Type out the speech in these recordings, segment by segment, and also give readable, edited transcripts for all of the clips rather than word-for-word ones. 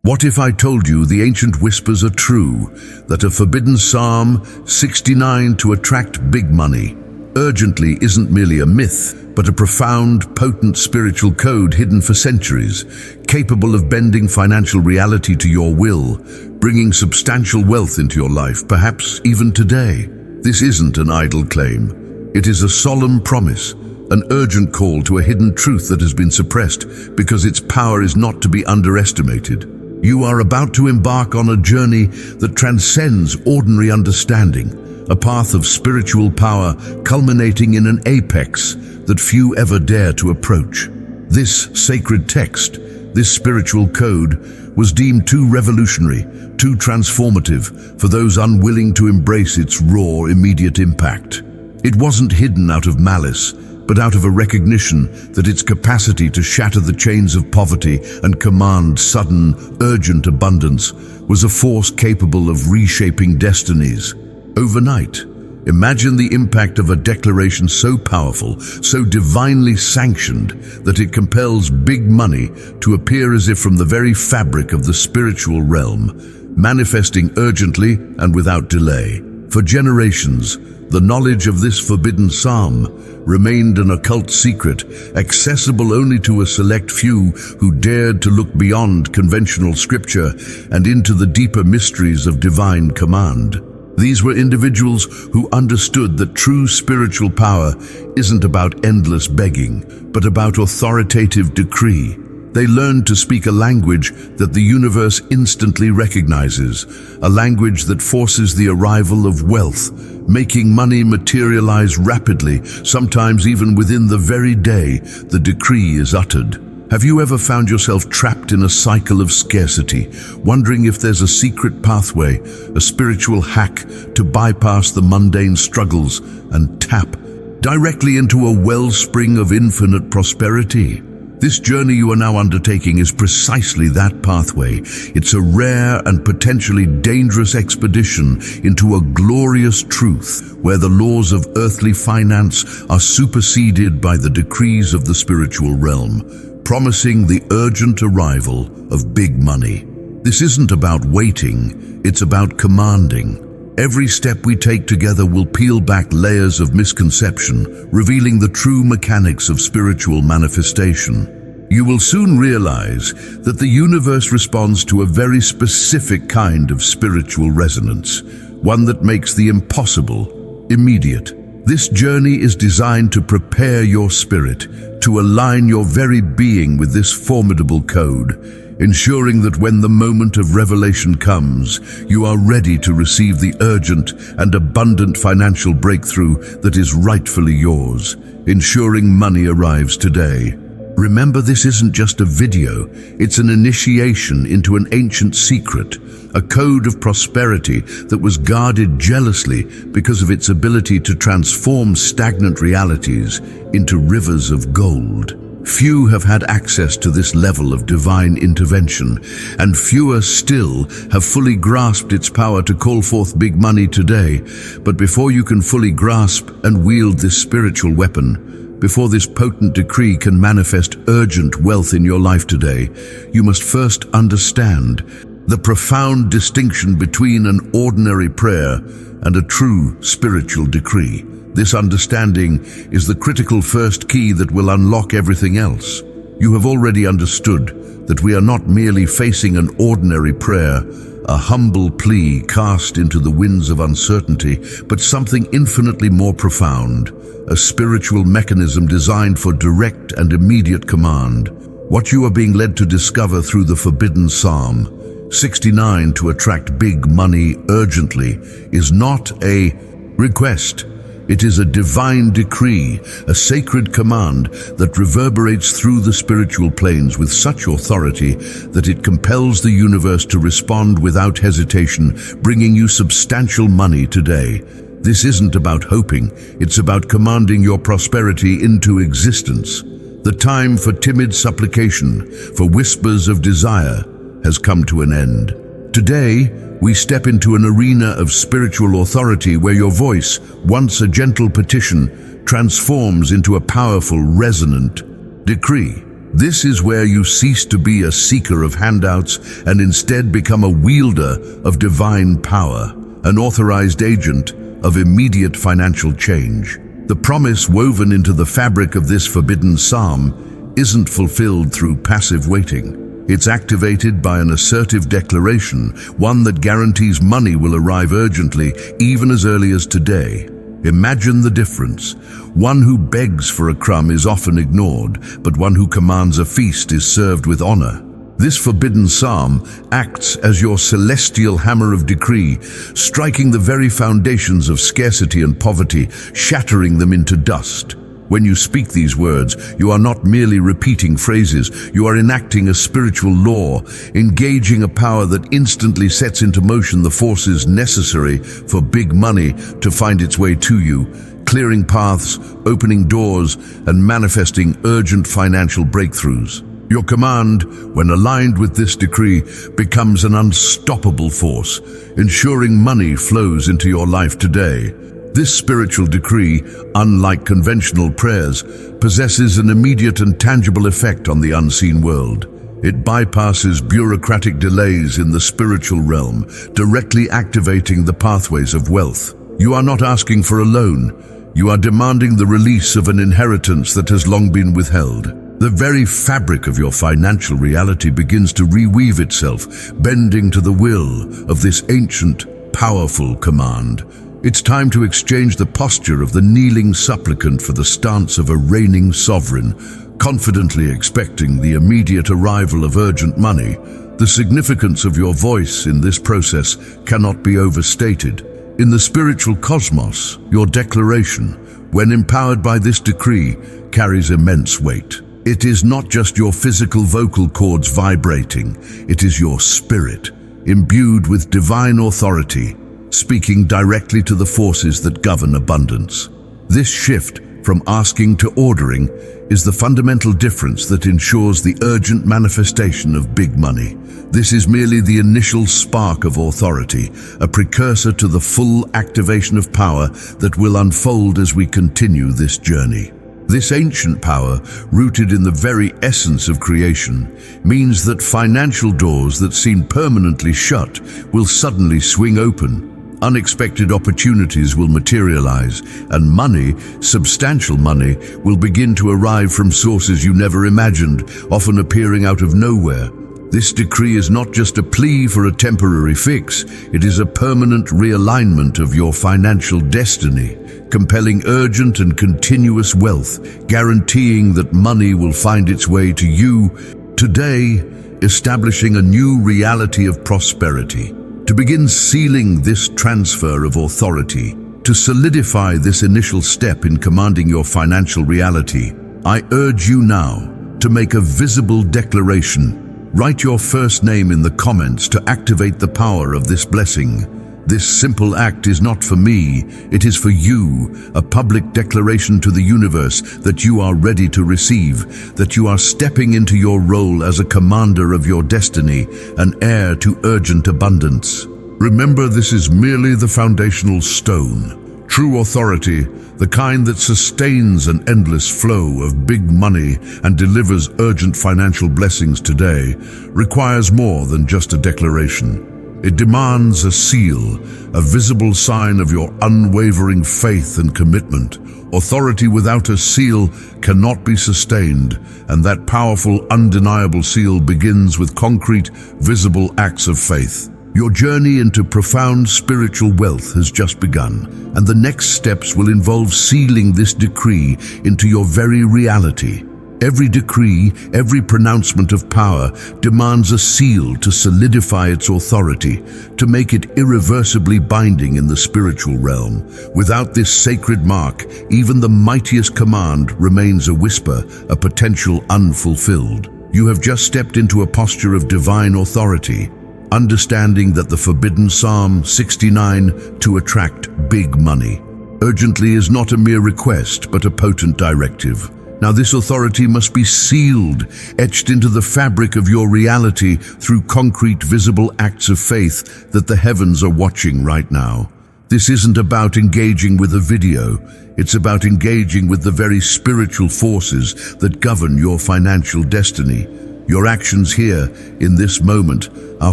What if I told you the ancient whispers are true, that a forbidden Psalm 69 to attract big money urgently isn't merely a myth, but a profound, potent spiritual code hidden for centuries, capable of bending financial reality to your will, bringing substantial wealth into your life, perhaps even today? This isn't an idle claim. It is a solemn promise, an urgent call to a hidden truth that has been suppressed because its power is not to be underestimated. You are about to embark on a journey that transcends ordinary understanding, a path of spiritual power culminating in an apex that few ever dare to approach. This sacred text, this spiritual code, was deemed too revolutionary, too transformative for those unwilling to embrace its raw, immediate impact. It wasn't hidden out of malice, but out of a recognition that its capacity to shatter the chains of poverty and command sudden, urgent abundance was a force capable of reshaping destinies. Overnight, imagine the impact of a declaration so powerful, so divinely sanctioned, that it compels big money to appear as if from the very fabric of the spiritual realm, manifesting urgently and without delay. For generations, the knowledge of this forbidden psalm remained an occult secret, accessible only to a select few who dared to look beyond conventional scripture and into the deeper mysteries of divine command. These were individuals who understood that true spiritual power isn't about endless begging, but about authoritative decree. They learned to speak a language that the universe instantly recognizes, a language that forces the arrival of wealth, making money materialize rapidly, sometimes even within the very day the decree is uttered. Have you ever found yourself trapped in a cycle of scarcity, wondering if there's a secret pathway, a spiritual hack to bypass the mundane struggles and tap directly into a wellspring of infinite prosperity? This journey you are now undertaking is precisely that pathway. It's a rare and potentially dangerous expedition into a glorious truth where the laws of earthly finance are superseded by the decrees of the spiritual realm, promising the urgent arrival of big money. This isn't about waiting, it's about commanding. Every step we take together will peel back layers of misconception, revealing the true mechanics of spiritual manifestation. You will soon realize that the universe responds to a very specific kind of spiritual resonance, one that makes the impossible immediate. This journey is designed to prepare your spirit, to align your very being with this formidable code, ensuring that when the moment of revelation comes, you are ready to receive the urgent and abundant financial breakthrough that is rightfully yours, ensuring money arrives today. Remember, this isn't just a video, it's an initiation into an ancient secret, a code of prosperity that was guarded jealously because of its ability to transform stagnant realities into rivers of gold. Few have had access to this level of divine intervention, and fewer still have fully grasped its power to call forth big money today. But before you can fully grasp and wield this spiritual weapon, before this potent decree can manifest urgent wealth in your life today, you must first understand the profound distinction between an ordinary prayer and a true spiritual decree. This understanding is the critical first key that will unlock everything else. You have already understood that we are not merely facing an ordinary prayer, a humble plea cast into the winds of uncertainty, but something infinitely more profound, a spiritual mechanism designed for direct and immediate command. What you are being led to discover through the forbidden Psalm 69 to attract big money urgently is not a request. It is a divine decree, a sacred command that reverberates through the spiritual planes with such authority that it compels the universe to respond without hesitation, bringing you substantial money today. This isn't about hoping, it's about commanding your prosperity into existence. The time for timid supplication, for whispers of desire, has come to an end. Today, we step into an arena of spiritual authority where your voice, once a gentle petition, transforms into a powerful, resonant decree. This is where you cease to be a seeker of handouts and instead become a wielder of divine power, an authorized agent of immediate financial change. The promise woven into the fabric of this forbidden psalm isn't fulfilled through passive waiting. It's activated by an assertive declaration, one that guarantees money will arrive urgently, even as early as today. Imagine the difference. One who begs for a crumb is often ignored, but one who commands a feast is served with honor. This forbidden psalm acts as your celestial hammer of decree, striking the very foundations of scarcity and poverty, shattering them into dust. When you speak these words, you are not merely repeating phrases, you are enacting a spiritual law, engaging a power that instantly sets into motion the forces necessary for big money to find its way to you, clearing paths, opening doors, and manifesting urgent financial breakthroughs. Your command, when aligned with this decree, becomes an unstoppable force, ensuring money flows into your life today. This spiritual decree, unlike conventional prayers, possesses an immediate and tangible effect on the unseen world. It bypasses bureaucratic delays in the spiritual realm, directly activating the pathways of wealth. You are not asking for a loan. You are demanding the release of an inheritance that has long been withheld. The very fabric of your financial reality begins to reweave itself, bending to the will of this ancient, powerful command. It's time to exchange the posture of the kneeling supplicant for the stance of a reigning sovereign, confidently expecting the immediate arrival of urgent money. The significance of your voice in this process cannot be overstated. In the spiritual cosmos, your declaration, when empowered by this decree, carries immense weight. It is not just your physical vocal cords vibrating, it is your spirit, imbued with divine authority, speaking directly to the forces that govern abundance. This shift from asking to ordering is the fundamental difference that ensures the urgent manifestation of big money. This is merely the initial spark of authority, a precursor to the full activation of power that will unfold as we continue this journey. This ancient power, rooted in the very essence of creation, means that financial doors that seem permanently shut will suddenly swing open. Unexpected opportunities will materialize, and money, substantial money, will begin to arrive from sources you never imagined, often appearing out of nowhere. This decree is not just a plea for a temporary fix, it is a permanent realignment of your financial destiny, compelling urgent and continuous wealth, guaranteeing that money will find its way to you today, establishing a new reality of prosperity. To begin sealing this transfer of authority, to solidify this initial step in commanding your financial reality, I urge you now to make a visible declaration. Write your first name in the comments to activate the power of this blessing. This simple act is not for me, it is for you, a public declaration to the universe that you are ready to receive, that you are stepping into your role as a commander of your destiny, an heir to urgent abundance. Remember, this is merely the foundational stone. True authority, the kind that sustains an endless flow of big money and delivers urgent financial blessings today, requires more than just a declaration. It demands a seal, a visible sign of your unwavering faith and commitment. Authority without a seal cannot be sustained, and that powerful, undeniable seal begins with concrete, visible acts of faith. Your journey into profound spiritual wealth has just begun, and the next steps will involve sealing this decree into your very reality. Every decree, every pronouncement of power demands a seal to solidify its authority, to make it irreversibly binding in the spiritual realm. Without this sacred mark, even the mightiest command remains a whisper, a potential unfulfilled. You have just stepped into a posture of divine authority, understanding that the forbidden Psalm 69 to attract big money urgently is not a mere request, but a potent directive. Now this authority must be sealed, etched into the fabric of your reality through concrete, visible acts of faith that the heavens are watching right now. This isn't about engaging with a video. It's about engaging with the very spiritual forces that govern your financial destiny. Your actions here, in this moment, are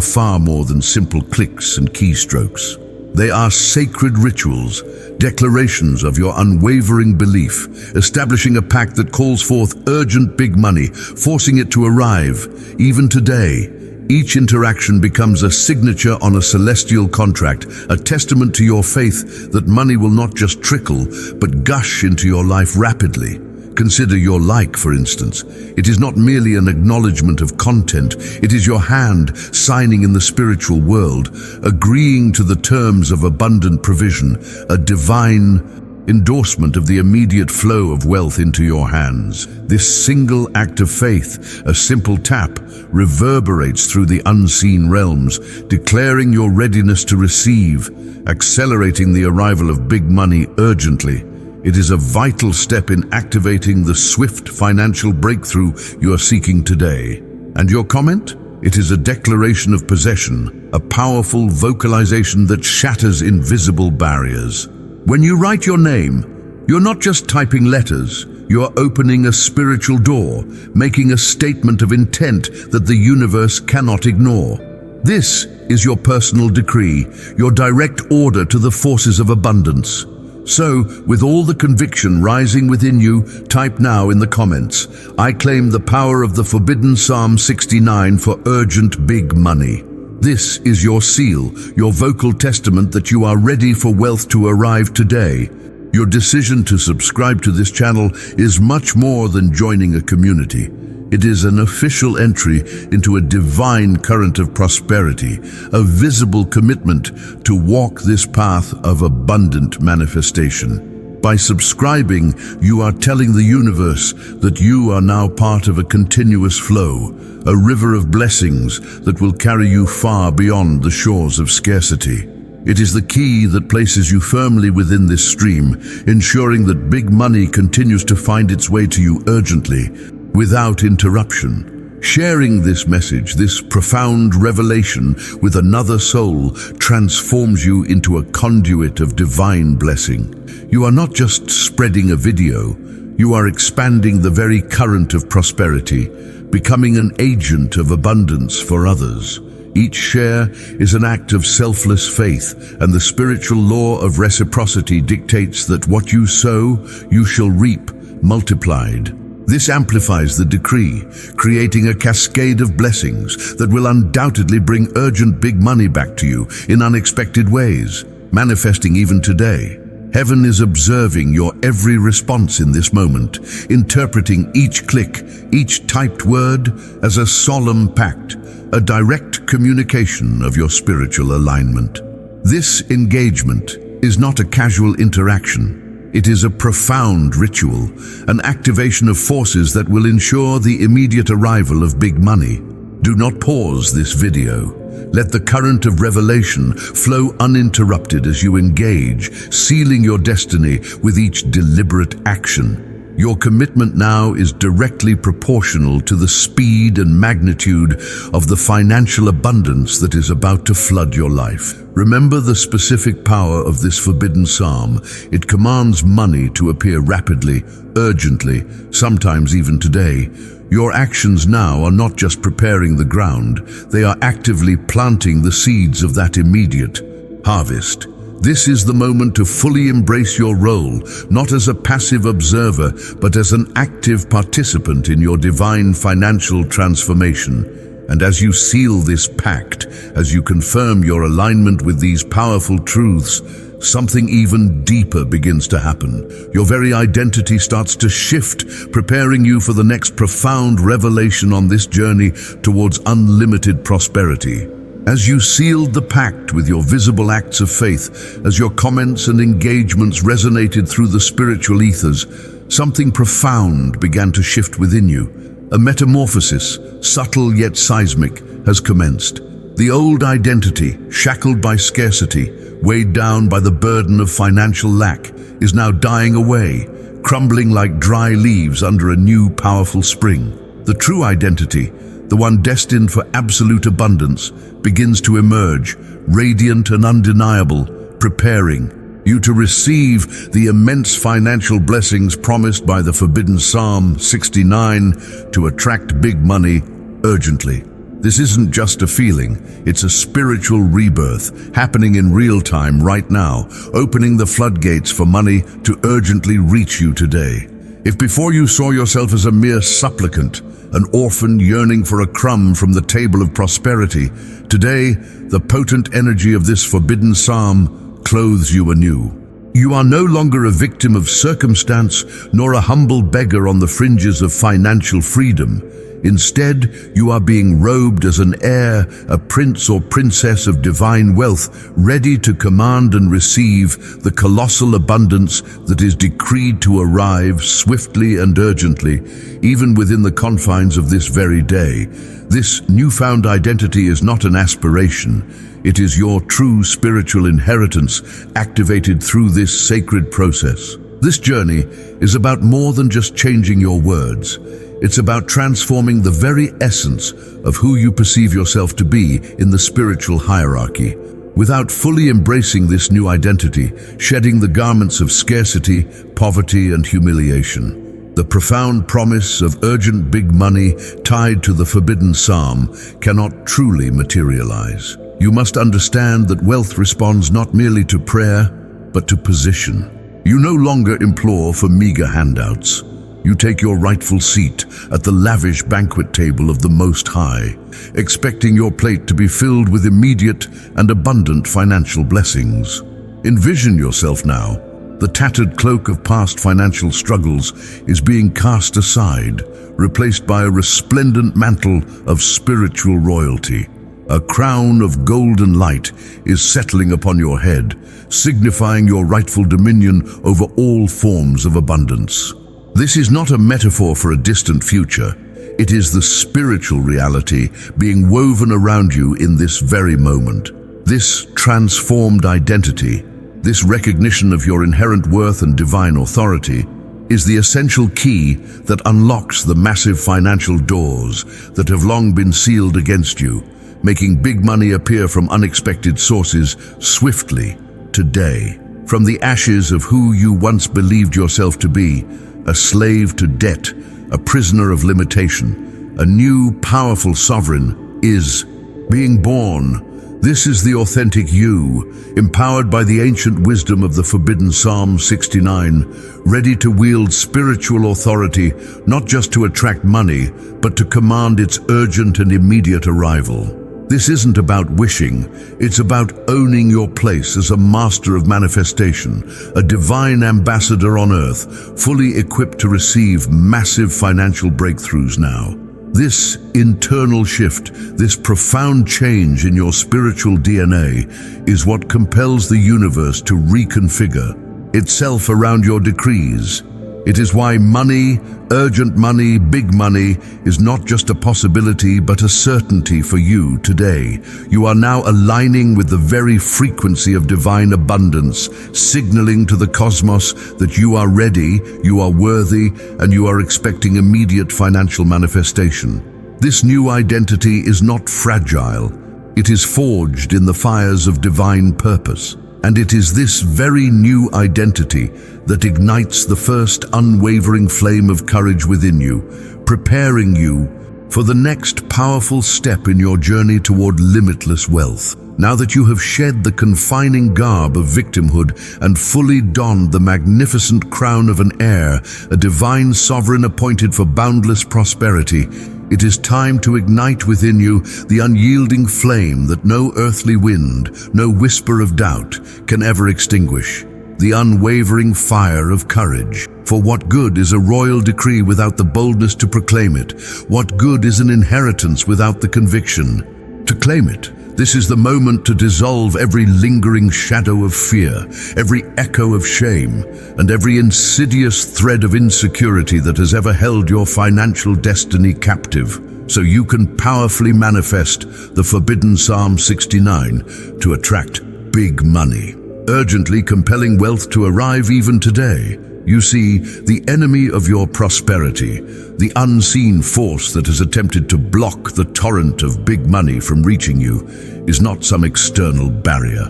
far more than simple clicks and keystrokes. They are sacred rituals, declarations of your unwavering belief, establishing a pact that calls forth urgent big money, forcing it to arrive. Even today, each interaction becomes a signature on a celestial contract, a testament to your faith that money will not just trickle, but gush into your life rapidly. Consider your like, for instance. It is not merely an acknowledgement of content, it is your hand signing in the spiritual world, agreeing to the terms of abundant provision, a divine endorsement of the immediate flow of wealth into your hands. This single act of faith, a simple tap, reverberates through the unseen realms, declaring your readiness to receive, accelerating the arrival of big money urgently. It is a vital step in activating the swift financial breakthrough you are seeking today. And your comment? It is a declaration of possession, a powerful vocalization that shatters invisible barriers. When you write your name, you're not just typing letters, you're opening a spiritual door, making a statement of intent that the universe cannot ignore. This is your personal decree, your direct order to the forces of abundance. So, with all the conviction rising within you, type now in the comments, "I claim the power of the forbidden Psalm 69 for urgent big money." This is your seal, your vocal testament that you are ready for wealth to arrive today. Your decision to subscribe to this channel is much more than joining a community. It is an official entry into a divine current of prosperity, a visible commitment to walk this path of abundant manifestation. By subscribing, you are telling the universe that you are now part of a continuous flow, a river of blessings that will carry you far beyond the shores of scarcity. It is the key that places you firmly within this stream, ensuring that big money continues to find its way to you urgently, without interruption. Sharing this message, this profound revelation with another soul transforms you into a conduit of divine blessing. You are not just spreading a video, you are expanding the very current of prosperity, becoming an agent of abundance for others. Each share is an act of selfless faith, and the spiritual law of reciprocity dictates that what you sow, you shall reap multiplied. This amplifies the decree, creating a cascade of blessings that will undoubtedly bring urgent big money back to you in unexpected ways, manifesting even today. Heaven is observing your every response in this moment, interpreting each click, each typed word as a solemn pact, a direct communication of your spiritual alignment. This engagement is not a casual interaction. It is a profound ritual, an activation of forces that will ensure the immediate arrival of big money. Do not pause this video. Let the current of revelation flow uninterrupted as you engage, sealing your destiny with each deliberate action. Your commitment now is directly proportional to the speed and magnitude of the financial abundance that is about to flood your life. Remember the specific power of this forbidden psalm. It commands money to appear rapidly, urgently, sometimes even today. Your actions now are not just preparing the ground, they are actively planting the seeds of that immediate harvest. This is the moment to fully embrace your role, not as a passive observer, but as an active participant in your divine financial transformation. And as you seal this pact, as you confirm your alignment with these powerful truths, something even deeper begins to happen. Your very identity starts to shift, preparing you for the next profound revelation on this journey towards unlimited prosperity. As you sealed the pact with your visible acts of faith, as your comments and engagements resonated through the spiritual ethers, something profound began to shift within you. A metamorphosis, subtle yet seismic, has commenced. The old identity, shackled by scarcity, weighed down by the burden of financial lack, is now dying away, crumbling like dry leaves under a new powerful spring. The true identity, the one destined for absolute abundance, begins to emerge, radiant and undeniable, preparing you to receive the immense financial blessings promised by the forbidden Psalm 69 to attract big money urgently. This isn't just a feeling, it's a spiritual rebirth happening in real time right now, opening the floodgates for money to urgently reach you today. If before you saw yourself as a mere supplicant, an orphan yearning for a crumb from the table of prosperity, today the potent energy of this forbidden psalm clothes you anew. You are no longer a victim of circumstance nor a humble beggar on the fringes of financial freedom. Instead, you are being robed as an heir, a prince or princess of divine wealth, ready to command and receive the colossal abundance that is decreed to arrive swiftly and urgently, even within the confines of this very day. This newfound identity is not an aspiration. It is your true spiritual inheritance activated through this sacred process. This journey is about more than just changing your words. It's about transforming the very essence of who you perceive yourself to be in the spiritual hierarchy. Without fully embracing this new identity, shedding the garments of scarcity, poverty, and humiliation, the profound promise of urgent big money tied to the forbidden psalm cannot truly materialize. You must understand that wealth responds not merely to prayer, but to position. You no longer implore for meager handouts. You take your rightful seat at the lavish banquet table of the Most High, expecting your plate to be filled with immediate and abundant financial blessings. Envision yourself now. The tattered cloak of past financial struggles is being cast aside, replaced by a resplendent mantle of spiritual royalty. A crown of golden light is settling upon your head, signifying your rightful dominion over all forms of abundance. This is not a metaphor for a distant future. It is the spiritual reality being woven around you in this very moment. This transformed identity, this recognition of your inherent worth and divine authority, is the essential key that unlocks the massive financial doors that have long been sealed against you, making big money appear from unexpected sources swiftly today. From the ashes of who you once believed yourself to be, a slave to debt, a prisoner of limitation, a new, powerful sovereign is being born. This is the authentic you, empowered by the ancient wisdom of the forbidden Psalm 69, ready to wield spiritual authority, not just to attract money, but to command its urgent and immediate arrival. This isn't about wishing, it's about owning your place as a master of manifestation, a divine ambassador on earth, fully equipped to receive massive financial breakthroughs now. This internal shift, this profound change in your spiritual DNA, is what compels the universe to reconfigure itself around your decrees. It is why money, urgent money, big money, is not just a possibility but a certainty for you today. You are now aligning with the very frequency of divine abundance, signaling to the cosmos that you are ready, you are worthy, and you are expecting immediate financial manifestation. This new identity is not fragile. It is forged in the fires of divine purpose. And it is this very new identity that ignites the first unwavering flame of courage within you, preparing you for the next powerful step in your journey toward limitless wealth. Now that you have shed the confining garb of victimhood and fully donned the magnificent crown of an heir, a divine sovereign appointed for boundless prosperity, it is time to ignite within you the unyielding flame that no earthly wind, no whisper of doubt can ever extinguish. The unwavering fire of courage. For what good is a royal decree without the boldness to proclaim it? What good is an inheritance without the conviction to claim it? This is the moment to dissolve every lingering shadow of fear, every echo of shame, and every insidious thread of insecurity that has ever held your financial destiny captive, so you can powerfully manifest the forbidden Psalm 69 to attract big money, urgently compelling wealth to arrive even today. You see, the enemy of your prosperity, the unseen force that has attempted to block the torrent of big money from reaching you, is not some external barrier.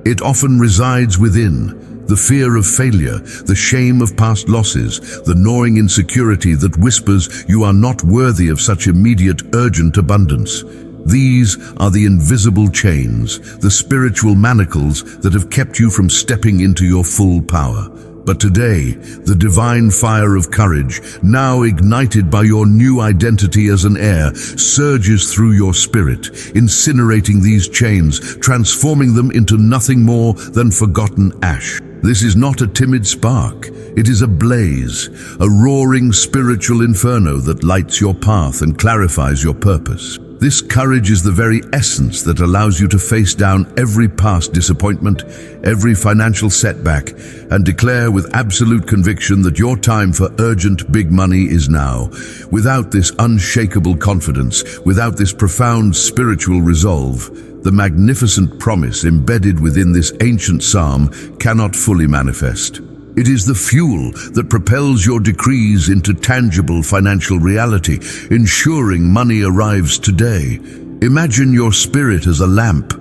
It often resides within. The fear of failure, the shame of past losses, the gnawing insecurity that whispers you are not worthy of such immediate, urgent abundance. These are the invisible chains, the spiritual manacles that have kept you from stepping into your full power. But today, the divine fire of courage, now ignited by your new identity as an heir, surges through your spirit, incinerating these chains, transforming them into nothing more than forgotten ash. This is not a timid spark. It is a blaze, a roaring spiritual inferno that lights your path and clarifies your purpose. This courage is the very essence that allows you to face down every past disappointment, every financial setback, and declare with absolute conviction that your time for urgent big money is now. Without this unshakable confidence, without this profound spiritual resolve, the magnificent promise embedded within this ancient psalm cannot fully manifest. It is the fuel that propels your decrees into tangible financial reality, ensuring money arrives today. Imagine your spirit as a lamp.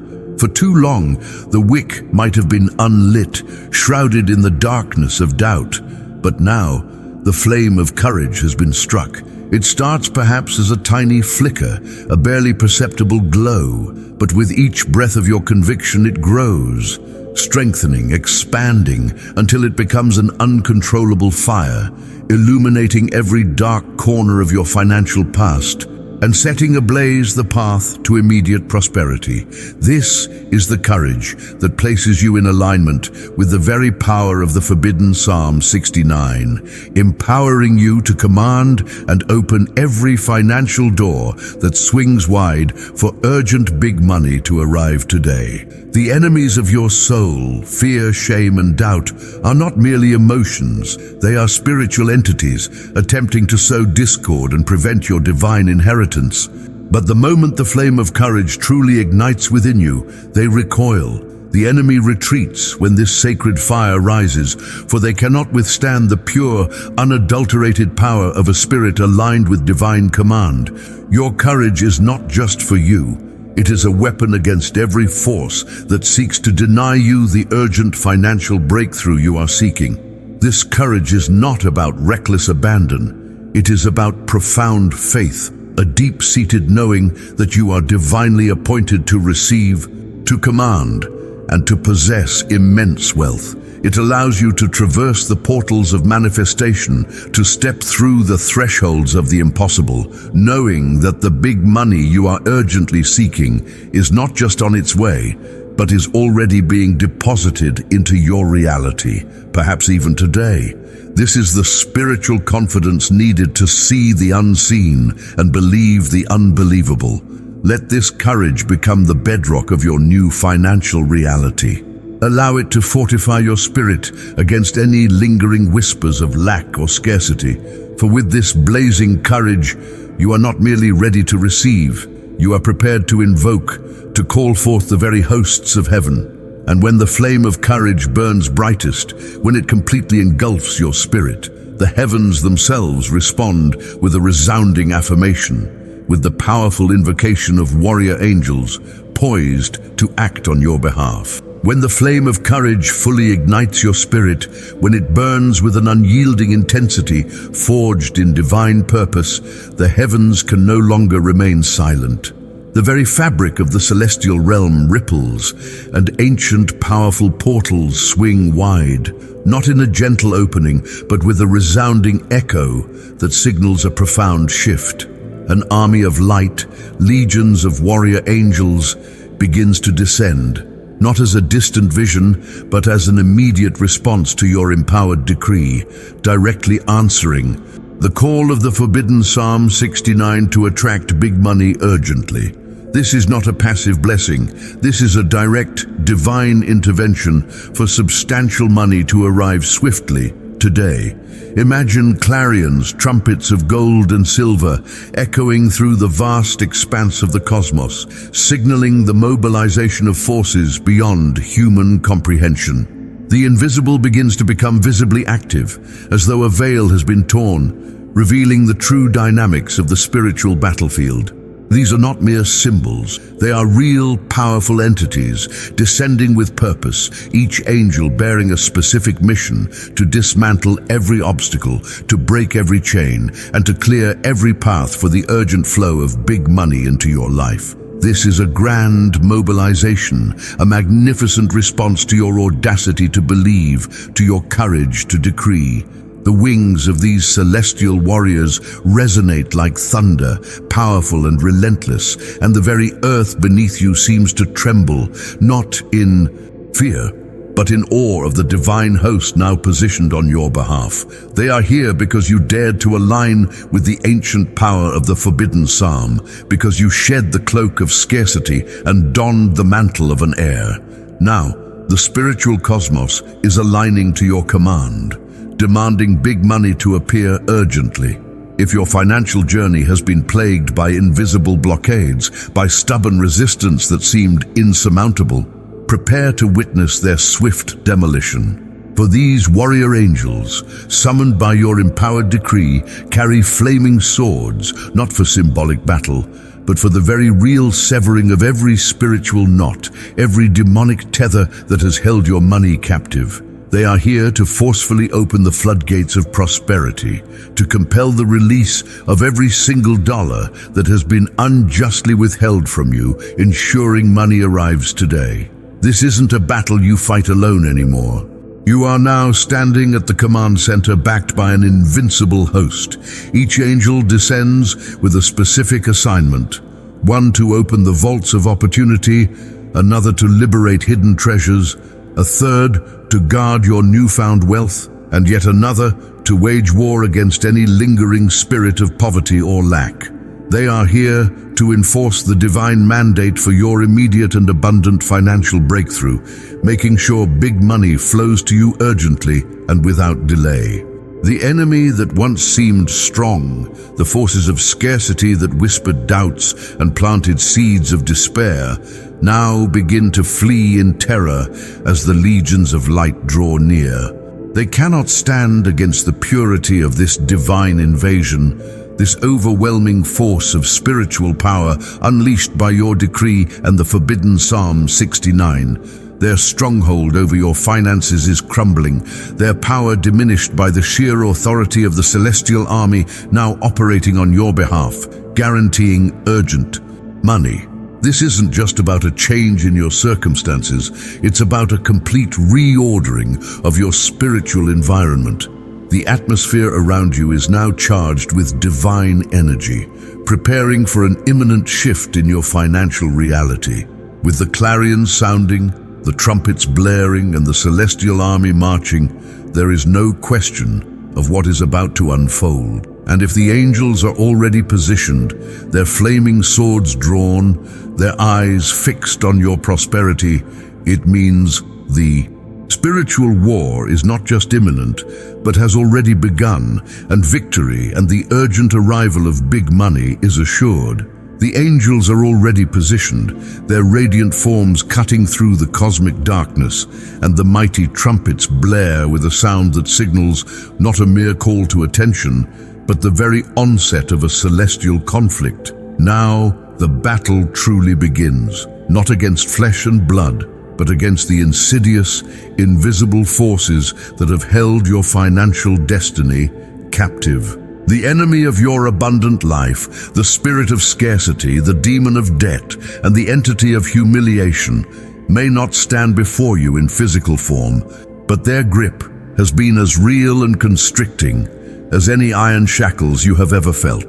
For too long, the wick might have been unlit, shrouded in the darkness of doubt. But now, the flame of courage has been struck. It starts perhaps as a tiny flicker, a barely perceptible glow, but with each breath of your conviction it grows, strengthening, expanding, until it becomes an uncontrollable fire, illuminating every dark corner of your financial past and setting ablaze the path to immediate prosperity. This is the courage that places you in alignment with the very power of the forbidden Psalm 69, empowering you to command and open every financial door that swings wide for urgent big money to arrive today. The enemies of your soul, fear, shame, and doubt, are not merely emotions. They are spiritual entities attempting to sow discord and prevent your divine inheritance. But the moment the flame of courage truly ignites within you, they recoil. The enemy retreats when this sacred fire rises, for they cannot withstand the pure, unadulterated power of a spirit aligned with divine command. Your courage is not just for you. It is a weapon against every force that seeks to deny you the urgent financial breakthrough you are seeking. This courage is not about reckless abandon. It is about profound faith, a deep-seated knowing that you are divinely appointed to receive, to command, and to possess immense wealth. It allows you to traverse the portals of manifestation, to step through the thresholds of the impossible, knowing that the big money you are urgently seeking is not just on its way, but is already being deposited into your reality, perhaps even today. This is the spiritual confidence needed to see the unseen and believe the unbelievable. Let this courage become the bedrock of your new financial reality. Allow it to fortify your spirit against any lingering whispers of lack or scarcity. For with this blazing courage, you are not merely ready to receive, you are prepared to invoke, to call forth the very hosts of heaven. And when the flame of courage burns brightest, when it completely engulfs your spirit, the heavens themselves respond with a resounding affirmation, with the powerful invocation of warrior angels poised to act on your behalf. When the flame of courage fully ignites your spirit, when it burns with an unyielding intensity forged in divine purpose, the heavens can no longer remain silent. The very fabric of the celestial realm ripples, and ancient powerful portals swing wide, not in a gentle opening, but with a resounding echo that signals a profound shift. An army of light, legions of warrior angels, begins to descend, not as a distant vision, but as an immediate response to your empowered decree, directly answering the call of the forbidden Psalm 69 to attract big money urgently. This is not a passive blessing. This is a direct, divine intervention for substantial money to arrive swiftly today. Imagine clarions, trumpets of gold and silver, echoing through the vast expanse of the cosmos, signaling the mobilization of forces beyond human comprehension. The invisible begins to become visibly active, as though a veil has been torn, revealing the true dynamics of the spiritual battlefield. These are not mere symbols. They are real, powerful entities, descending with purpose, each angel bearing a specific mission to dismantle every obstacle, to break every chain, and to clear every path for the urgent flow of big money into your life. This is a grand mobilization, a magnificent response to your audacity to believe, to your courage to decree. The wings of these celestial warriors resonate like thunder, powerful and relentless, and the very earth beneath you seems to tremble, not in fear, but in awe of the divine host now positioned on your behalf. They are here because you dared to align with the ancient power of the forbidden psalm, because you shed the cloak of scarcity and donned the mantle of an heir. Now, the spiritual cosmos is aligning to your command, demanding big money to appear urgently. If your financial journey has been plagued by invisible blockades, by stubborn resistance that seemed insurmountable, prepare to witness their swift demolition. For these warrior angels, summoned by your empowered decree, carry flaming swords, not for symbolic battle, but for the very real severing of every spiritual knot, every demonic tether that has held your money captive. They are here to forcefully open the floodgates of prosperity, to compel the release of every single dollar that has been unjustly withheld from you, ensuring money arrives today. This isn't a battle you fight alone anymore. You are now standing at the command center backed by an invincible host. Each angel descends with a specific assignment, one to open the vaults of opportunity, another to liberate hidden treasures, a third to guard your newfound wealth, and yet another to wage war against any lingering spirit of poverty or lack. They are here to enforce the divine mandate for your immediate and abundant financial breakthrough, making sure big money flows to you urgently and without delay. The enemy that once seemed strong, the forces of scarcity that whispered doubts and planted seeds of despair, now begin to flee in terror as the legions of light draw near. They cannot stand against the purity of this divine invasion, this overwhelming force of spiritual power unleashed by your decree and the forbidden Psalm 69. Their stronghold over your finances is crumbling, their power diminished by the sheer authority of the celestial army now operating on your behalf, guaranteeing urgent money. This isn't just about a change in your circumstances, it's about a complete reordering of your spiritual environment. The atmosphere around you is now charged with divine energy, preparing for an imminent shift in your financial reality. With the clarions sounding, the trumpets blaring, and the celestial army marching, there is no question of what is about to unfold. And if the angels are already positioned, their flaming swords drawn, their eyes fixed on your prosperity, it means the spiritual war is not just imminent, but has already begun, and victory and the urgent arrival of big money is assured. The angels are already positioned, their radiant forms cutting through the cosmic darkness, and the mighty trumpets blare with a sound that signals not a mere call to attention, but the very onset of a celestial conflict. Now, the battle truly begins, not against flesh and blood, but against the insidious, invisible forces that have held your financial destiny captive. The enemy of your abundant life, the spirit of scarcity, the demon of debt, and the entity of humiliation may not stand before you in physical form, but their grip has been as real and constricting as any iron shackles you have ever felt.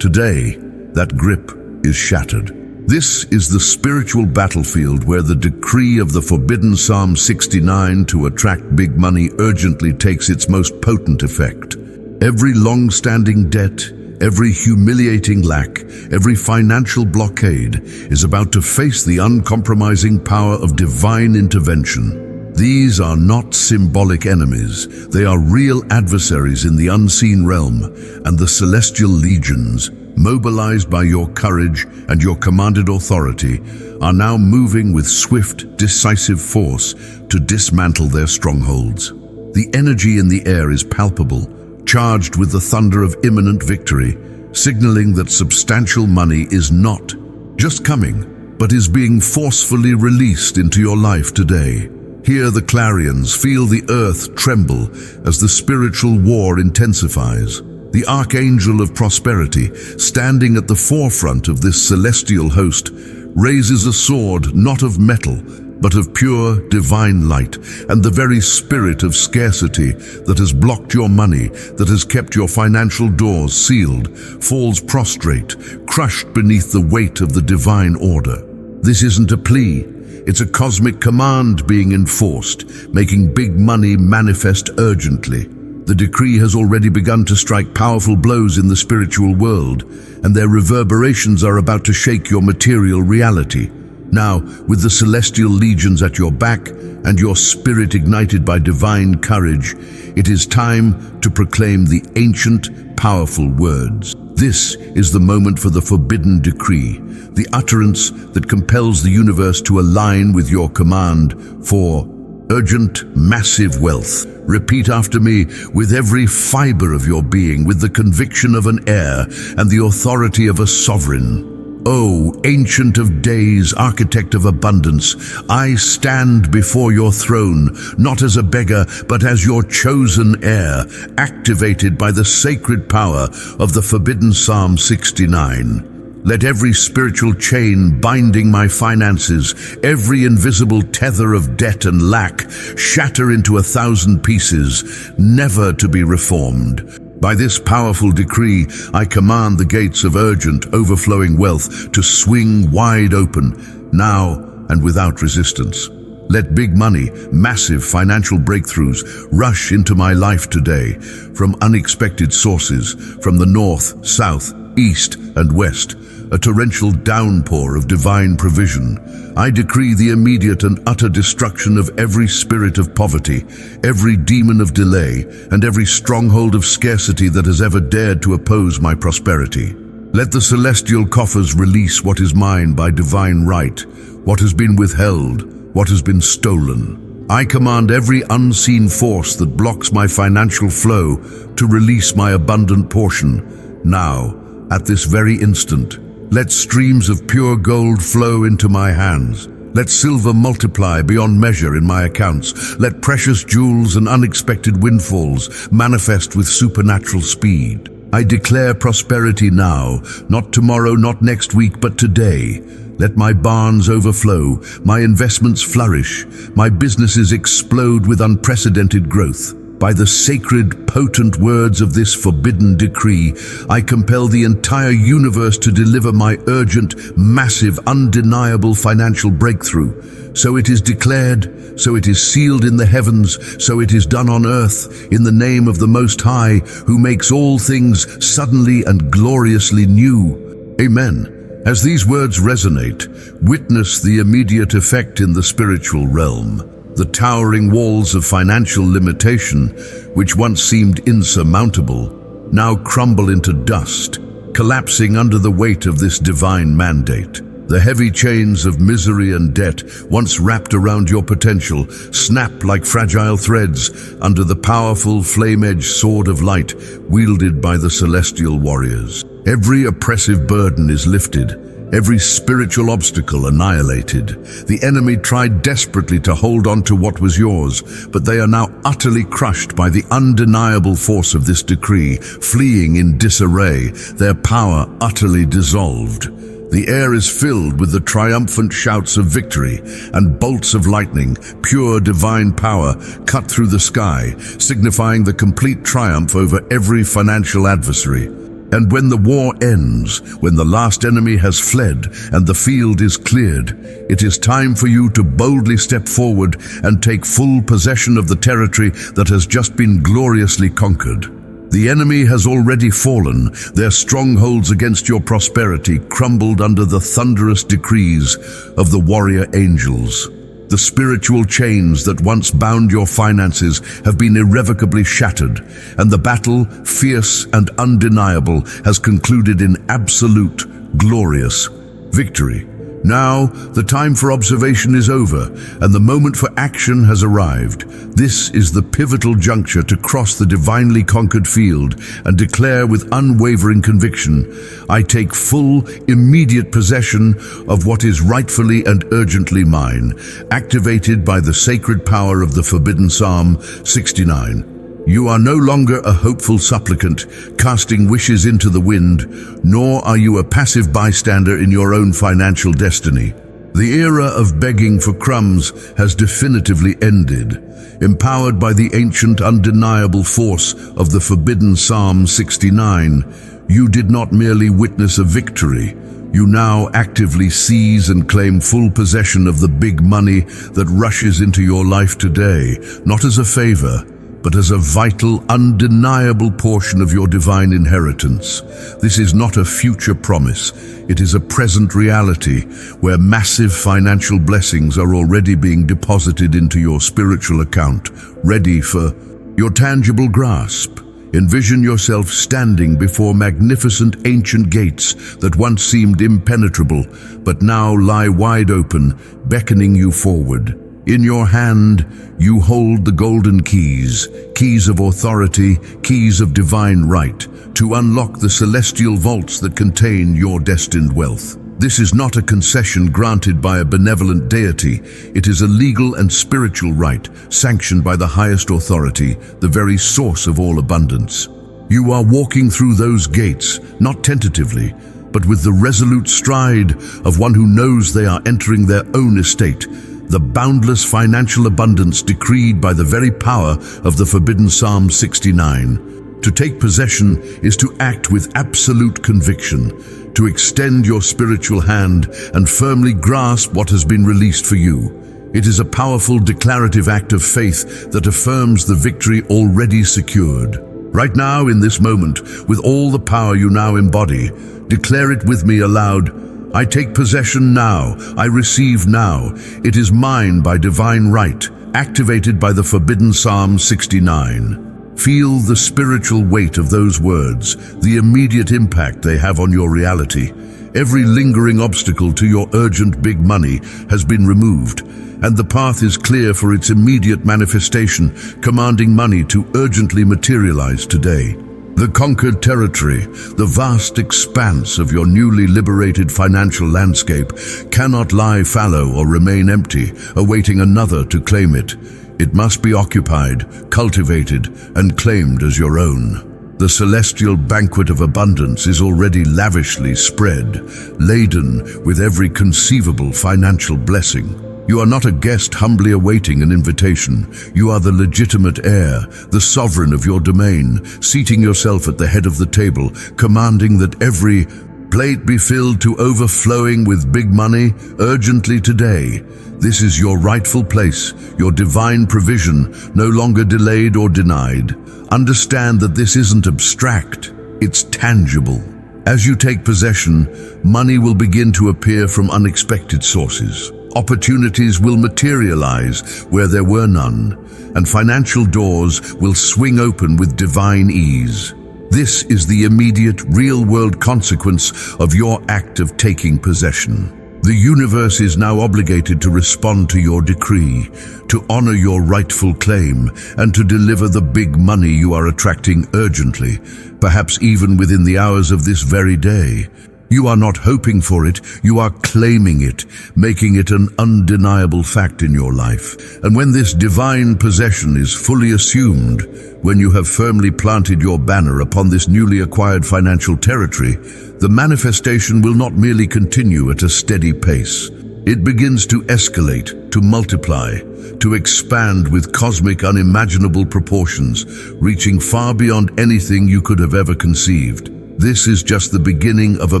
Today, that grip is shattered. This is the spiritual battlefield where the decree of the forbidden Psalm 69 to attract big money urgently takes its most potent effect. Every long-standing debt, every humiliating lack, every financial blockade is about to face the uncompromising power of divine intervention. These are not symbolic enemies, they are real adversaries in the unseen realm, and the celestial legions, mobilized by your courage and your commanded authority, are now moving with swift, decisive force to dismantle their strongholds. The energy in the air is palpable, charged with the thunder of imminent victory, signaling that substantial money is not just coming, but is being forcefully released into your life today. Hear the clarions, feel the earth tremble as the spiritual war intensifies. The archangel of prosperity, standing at the forefront of this celestial host, raises a sword not of metal, but of pure divine light, and the very spirit of scarcity that has blocked your money, that has kept your financial doors sealed, falls prostrate, crushed beneath the weight of the divine order. This isn't a plea, it's a cosmic command being enforced, making big money manifest urgently. The decree has already begun to strike powerful blows in the spiritual world, and their reverberations are about to shake your material reality. Now, with the celestial legions at your back and your spirit ignited by divine courage, it is time to proclaim the ancient, powerful words. This is the moment for the forbidden decree, the utterance that compels the universe to align with your command for urgent, massive wealth. Repeat after me with every fiber of your being, with the conviction of an heir and the authority of a sovereign. O Ancient of Days, Architect of Abundance, I stand before your throne, not as a beggar, but as your chosen heir, activated by the sacred power of the forbidden Psalm 69. Let every spiritual chain binding my finances, every invisible tether of debt and lack, shatter into 1,000 pieces, never to be reformed. By this powerful decree, I command the gates of urgent, overflowing wealth to swing wide open, now and without resistance. Let big money, massive financial breakthroughs rush into my life today, from unexpected sources, from the north, south, east, and west, a torrential downpour of divine provision. I decree the immediate and utter destruction of every spirit of poverty, every demon of delay, and every stronghold of scarcity that has ever dared to oppose my prosperity. Let the celestial coffers release what is mine by divine right, what has been withheld, what has been stolen. I command every unseen force that blocks my financial flow to release my abundant portion. Now, at this very instant, let streams of pure gold flow into my hands. Let silver multiply beyond measure in my accounts. Let precious jewels and unexpected windfalls manifest with supernatural speed. I declare prosperity now, not tomorrow, not next week, but today. Let my barns overflow, my investments flourish, my businesses explode with unprecedented growth. By the sacred, potent words of this forbidden decree, I compel the entire universe to deliver my urgent, massive, undeniable financial breakthrough. So it is declared, so it is sealed in the heavens, so it is done on earth, in the name of the Most High, who makes all things suddenly and gloriously new. Amen. As these words resonate, witness the immediate effect in the spiritual realm. The towering walls of financial limitation, which once seemed insurmountable, now crumble into dust, collapsing under the weight of this divine mandate. The heavy chains of misery and debt, once wrapped around your potential, snap like fragile threads under the powerful flame-edged sword of light wielded by the celestial warriors. Every oppressive burden is lifted, every spiritual obstacle annihilated. The enemy tried desperately to hold on to what was yours, but they are now utterly crushed by the undeniable force of this decree, fleeing in disarray, their power utterly dissolved. The air is filled with the triumphant shouts of victory, and bolts of lightning, pure divine power, cut through the sky, signifying the complete triumph over every financial adversary. And when the war ends, when the last enemy has fled and the field is cleared, it is time for you to boldly step forward and take full possession of the territory that has just been gloriously conquered. The enemy has already fallen, their strongholds against your prosperity crumbled under the thunderous decrees of the warrior angels. The spiritual chains that once bound your finances have been irrevocably shattered, and the battle, fierce and undeniable, has concluded in absolute, glorious victory. Now, the time for observation is over, and the moment for action has arrived. This is the pivotal juncture to cross the divinely conquered field and declare with unwavering conviction, I take full, immediate possession of what is rightfully and urgently mine, activated by the sacred power of the forbidden Psalm 69. You are no longer a hopeful supplicant, casting wishes into the wind, nor are you a passive bystander in your own financial destiny. The era of begging for crumbs has definitively ended. Empowered by the ancient, undeniable force of the forbidden Psalm 69, you did not merely witness a victory. You now actively seize and claim full possession of the big money that rushes into your life today, not as a favor, but as a vital, undeniable portion of your divine inheritance. This is not a future promise. It is a present reality where massive financial blessings are already being deposited into your spiritual account, ready for your tangible grasp. Envision yourself standing before magnificent ancient gates that once seemed impenetrable, but now lie wide open, beckoning you forward. In your hand, you hold the golden keys, keys of authority, keys of divine right, to unlock the celestial vaults that contain your destined wealth. This is not a concession granted by a benevolent deity. It is a legal and spiritual right, sanctioned by the highest authority, the very source of all abundance. You are walking through those gates, not tentatively, but with the resolute stride of one who knows they are entering their own estate, the boundless financial abundance decreed by the very power of the forbidden Psalm 69. To take possession is to act with absolute conviction, to extend your spiritual hand and firmly grasp what has been released for you. It is a powerful declarative act of faith that affirms the victory already secured. Right now, in this moment, with all the power you now embody, declare it with me aloud. I take possession now, I receive now. It is mine by divine right, activated by the forbidden Psalm 69. Feel the spiritual weight of those words, the immediate impact they have on your reality. Every lingering obstacle to your urgent big money has been removed, and the path is clear for its immediate manifestation, commanding money to urgently materialize today. The conquered territory, the vast expanse of your newly liberated financial landscape, cannot lie fallow or remain empty, awaiting another to claim it. It must be occupied, cultivated, and claimed as your own. The celestial banquet of abundance is already lavishly spread, laden with every conceivable financial blessing. You are not a guest humbly awaiting an invitation. You are the legitimate heir, the sovereign of your domain, seating yourself at the head of the table, commanding that every plate be filled to overflowing with big money urgently today. This is your rightful place, your divine provision, no longer delayed or denied. Understand that this isn't abstract, it's tangible. As you take possession, money will begin to appear from unexpected sources. Opportunities will materialize where there were none, and financial doors will swing open with divine ease. This is the immediate, real-world consequence of your act of taking possession. The universe is now obligated to respond to your decree, to honor your rightful claim, and to deliver the big money you are attracting urgently, perhaps even within the hours of this very day. You are not hoping for it, you are claiming it, making it an undeniable fact in your life. And when this divine possession is fully assumed, when you have firmly planted your banner upon this newly acquired financial territory, the manifestation will not merely continue at a steady pace. It begins to escalate, to multiply, to expand with cosmic, unimaginable proportions, reaching far beyond anything you could have ever conceived. This is just the beginning of a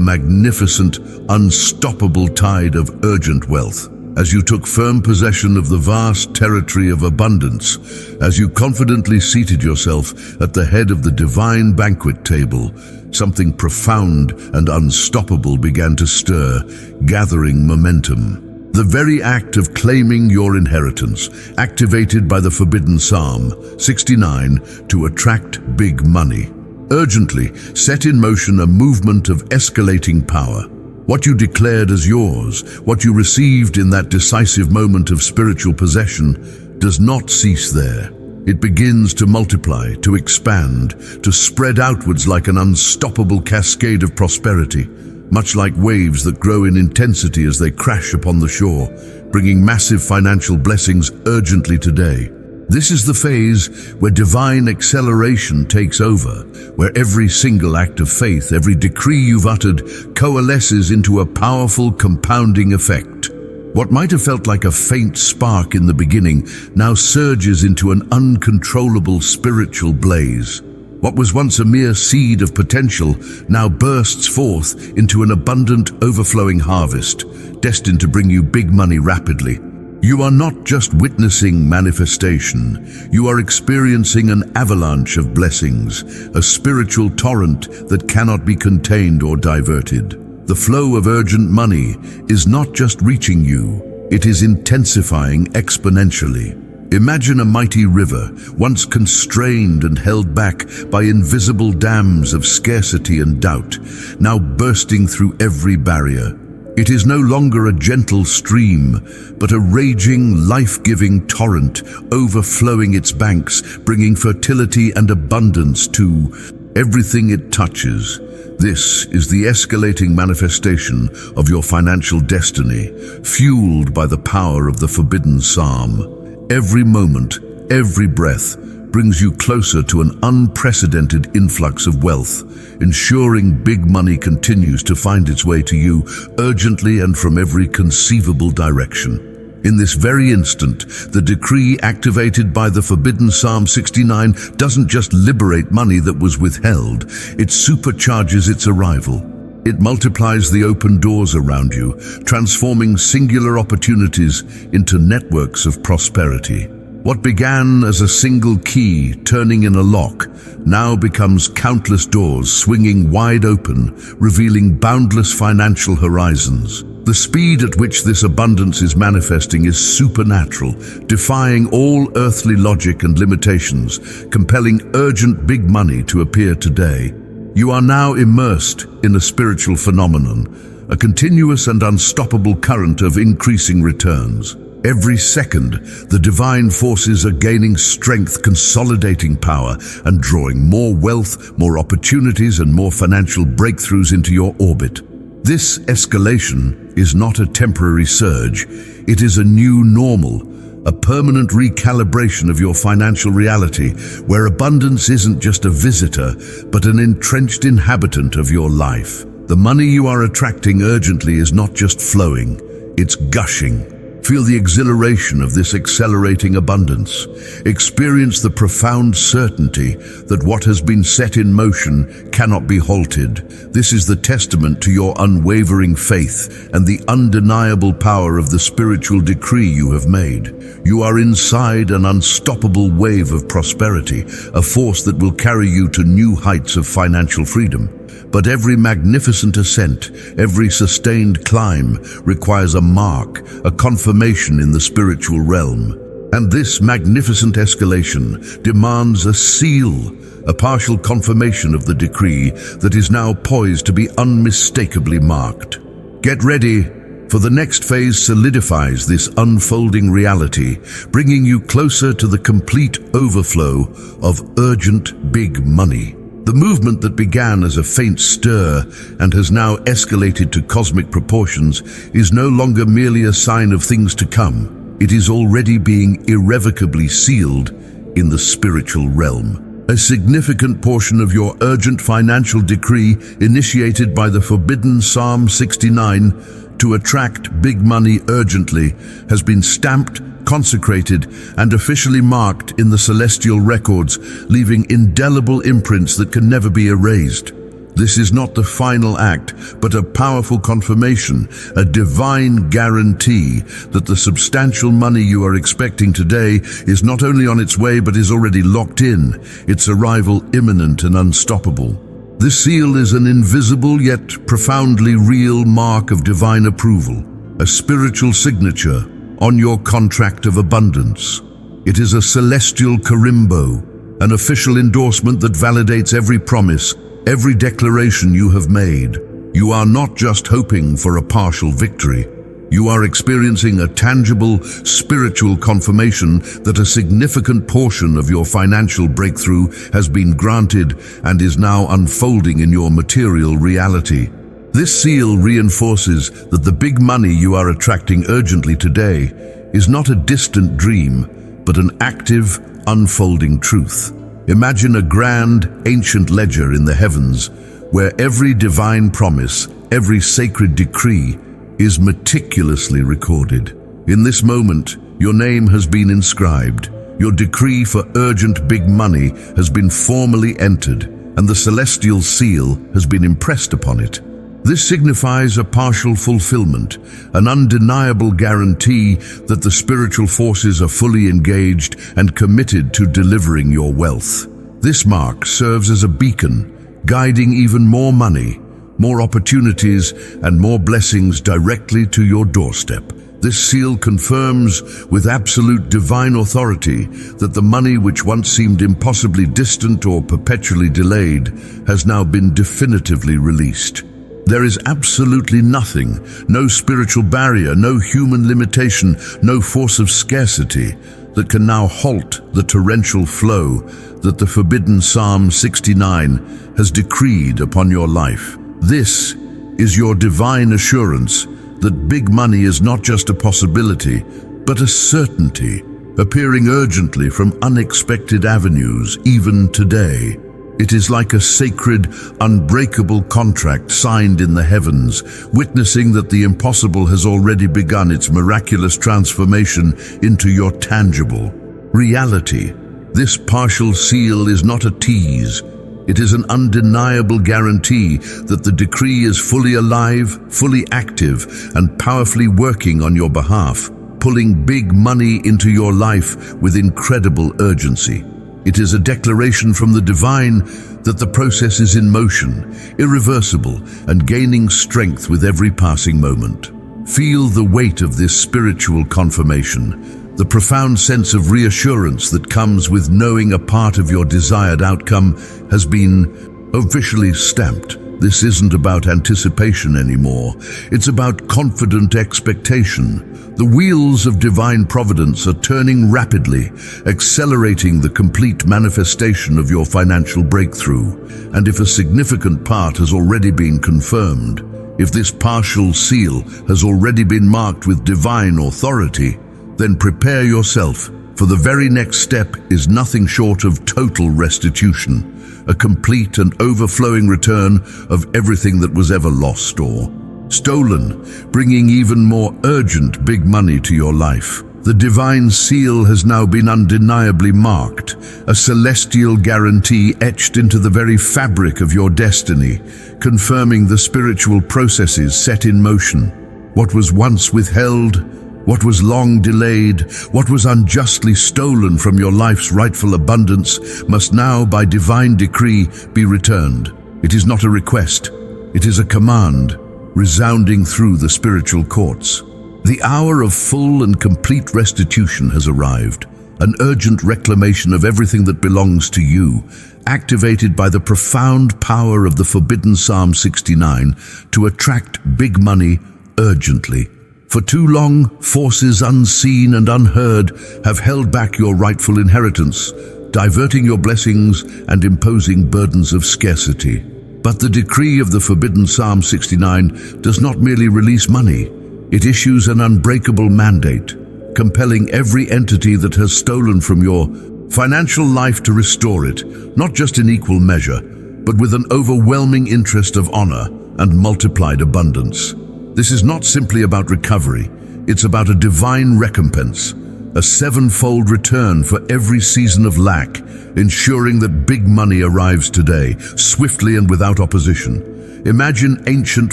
magnificent, unstoppable tide of urgent wealth. As you took firm possession of the vast territory of abundance, as you confidently seated yourself at the head of the divine banquet table, something profound and unstoppable began to stir, gathering momentum. The very act of claiming your inheritance, activated by the forbidden Psalm 69 to attract big money, urgently set in motion a movement of escalating power. What you declared as yours, what you received in that decisive moment of spiritual possession, does not cease there. It begins to multiply, to expand, to spread outwards like an unstoppable cascade of prosperity, much like waves that grow in intensity as they crash upon the shore, bringing massive financial blessings urgently today. This is the phase where divine acceleration takes over, where every single act of faith, every decree you've uttered, coalesces into a powerful compounding effect. What might have felt like a faint spark in the beginning now surges into an uncontrollable spiritual blaze. What was once a mere seed of potential now bursts forth into an abundant, overflowing harvest, destined to bring you big money rapidly. You are not just witnessing manifestation, you are experiencing an avalanche of blessings, a spiritual torrent that cannot be contained or diverted. The flow of urgent money is not just reaching you, it is intensifying exponentially. Imagine a mighty river, once constrained and held back by invisible dams of scarcity and doubt, now bursting through every barrier. It is no longer a gentle stream, but a raging, life-giving torrent, overflowing its banks, bringing fertility and abundance to everything it touches. This is the escalating manifestation of your financial destiny, fueled by the power of the forbidden psalm. Every moment, every breath, brings you closer to an unprecedented influx of wealth, ensuring big money continues to find its way to you urgently and from every conceivable direction. In this very instant, the decree activated by the forbidden Psalm 69 doesn't just liberate money that was withheld, it supercharges its arrival. It multiplies the open doors around you, transforming singular opportunities into networks of prosperity. What began as a single key turning in a lock now becomes countless doors swinging wide open, revealing boundless financial horizons. The speed at which this abundance is manifesting is supernatural, defying all earthly logic and limitations, compelling urgent big money to appear today. You are now immersed in a spiritual phenomenon, a continuous and unstoppable current of increasing returns. Every second, the divine forces are gaining strength, consolidating power, and drawing more wealth, more opportunities, and more financial breakthroughs into your orbit. This escalation is not a temporary surge, it is a new normal, a permanent recalibration of your financial reality, where abundance isn't just a visitor, but an entrenched inhabitant of your life. The money you are attracting urgently is not just flowing, it's gushing. Feel the exhilaration of this accelerating abundance. Experience the profound certainty that what has been set in motion cannot be halted. This is the testament to your unwavering faith and the undeniable power of the spiritual decree you have made. You are inside an unstoppable wave of prosperity, a force that will carry you to new heights of financial freedom. But every magnificent ascent, every sustained climb requires a mark, a confirmation in the spiritual realm. And this magnificent escalation demands a seal, a partial confirmation of the decree that is now poised to be unmistakably marked. Get ready, for the next phase solidifies this unfolding reality, bringing you closer to the complete overflow of urgent big money. The movement that began as a faint stir and has now escalated to cosmic proportions is no longer merely a sign of things to come. It is already being irrevocably sealed in the spiritual realm. A significant portion of your urgent financial decree initiated by the forbidden Psalm 69 to attract big money urgently has been stamped, consecrated, and officially marked in the celestial records, leaving indelible imprints that can never be erased. This is not the final act, but a powerful confirmation, a divine guarantee that the substantial money you are expecting today is not only on its way, but is already locked in, its arrival imminent and unstoppable. This seal is an invisible yet profoundly real mark of divine approval, a spiritual signature on your contract of abundance. It is a celestial carimbo, an official endorsement that validates every promise, every declaration you have made. You are not just hoping for a partial victory. You are experiencing a tangible, spiritual confirmation that a significant portion of your financial breakthrough has been granted and is now unfolding in your material reality. This seal reinforces that the big money you are attracting urgently today is not a distant dream, but an active, unfolding truth. Imagine a grand, ancient ledger in the heavens, where every divine promise, every sacred decree, is meticulously recorded. In this moment, your name has been inscribed. Your decree for urgent big money has been formally entered, and the celestial seal has been impressed upon it. This signifies a partial fulfillment, an undeniable guarantee that the spiritual forces are fully engaged and committed to delivering your wealth. This mark serves as a beacon, guiding even more money, more opportunities, and more blessings directly to your doorstep. This seal confirms with absolute divine authority that the money which once seemed impossibly distant or perpetually delayed has now been definitively released. There is absolutely nothing, no spiritual barrier, no human limitation, no force of scarcity that can now halt the torrential flow that the forbidden Psalm 69 has decreed upon your life. This is your divine assurance that big money is not just a possibility, but a certainty, appearing urgently from unexpected avenues, even today. It is like a sacred, unbreakable contract signed in the heavens, witnessing that the impossible has already begun its miraculous transformation into your tangible reality. This partial seal is not a tease. It is an undeniable guarantee that the decree is fully alive, fully active, and powerfully working on your behalf, pulling big money into your life with incredible urgency. It is a declaration from the divine that the process is in motion, irreversible, and gaining strength with every passing moment. Feel the weight of this spiritual confirmation, the profound sense of reassurance that comes with knowing a part of your desired outcome has been officially stamped. This isn't about anticipation anymore. It's about confident expectation. The wheels of divine providence are turning rapidly, accelerating the complete manifestation of your financial breakthrough. And if a significant part has already been confirmed, if this partial seal has already been marked with divine authority, then prepare yourself, for the very next step is nothing short of total restitution, a complete and overflowing return of everything that was ever lost or stolen, bringing even more urgent big money to your life. The divine seal has now been undeniably marked, a celestial guarantee etched into the very fabric of your destiny, confirming the spiritual processes set in motion. What was once withheld, what was long delayed, what was unjustly stolen from your life's rightful abundance must now, by divine decree, be returned. It is not a request, it is a command, resounding through the spiritual courts. The hour of full and complete restitution has arrived, an urgent reclamation of everything that belongs to you, activated by the profound power of the forbidden Psalm 69 to attract big money urgently. For too long, forces unseen and unheard have held back your rightful inheritance, diverting your blessings and imposing burdens of scarcity. But the decree of the forbidden Psalm 69 does not merely release money. It issues an unbreakable mandate, compelling every entity that has stolen from your financial life to restore it, not just in equal measure, but with an overwhelming interest of honor and multiplied abundance. This is not simply about recovery, it's about a divine recompense, a sevenfold return for every season of lack, ensuring that big money arrives today, swiftly and without opposition. Imagine ancient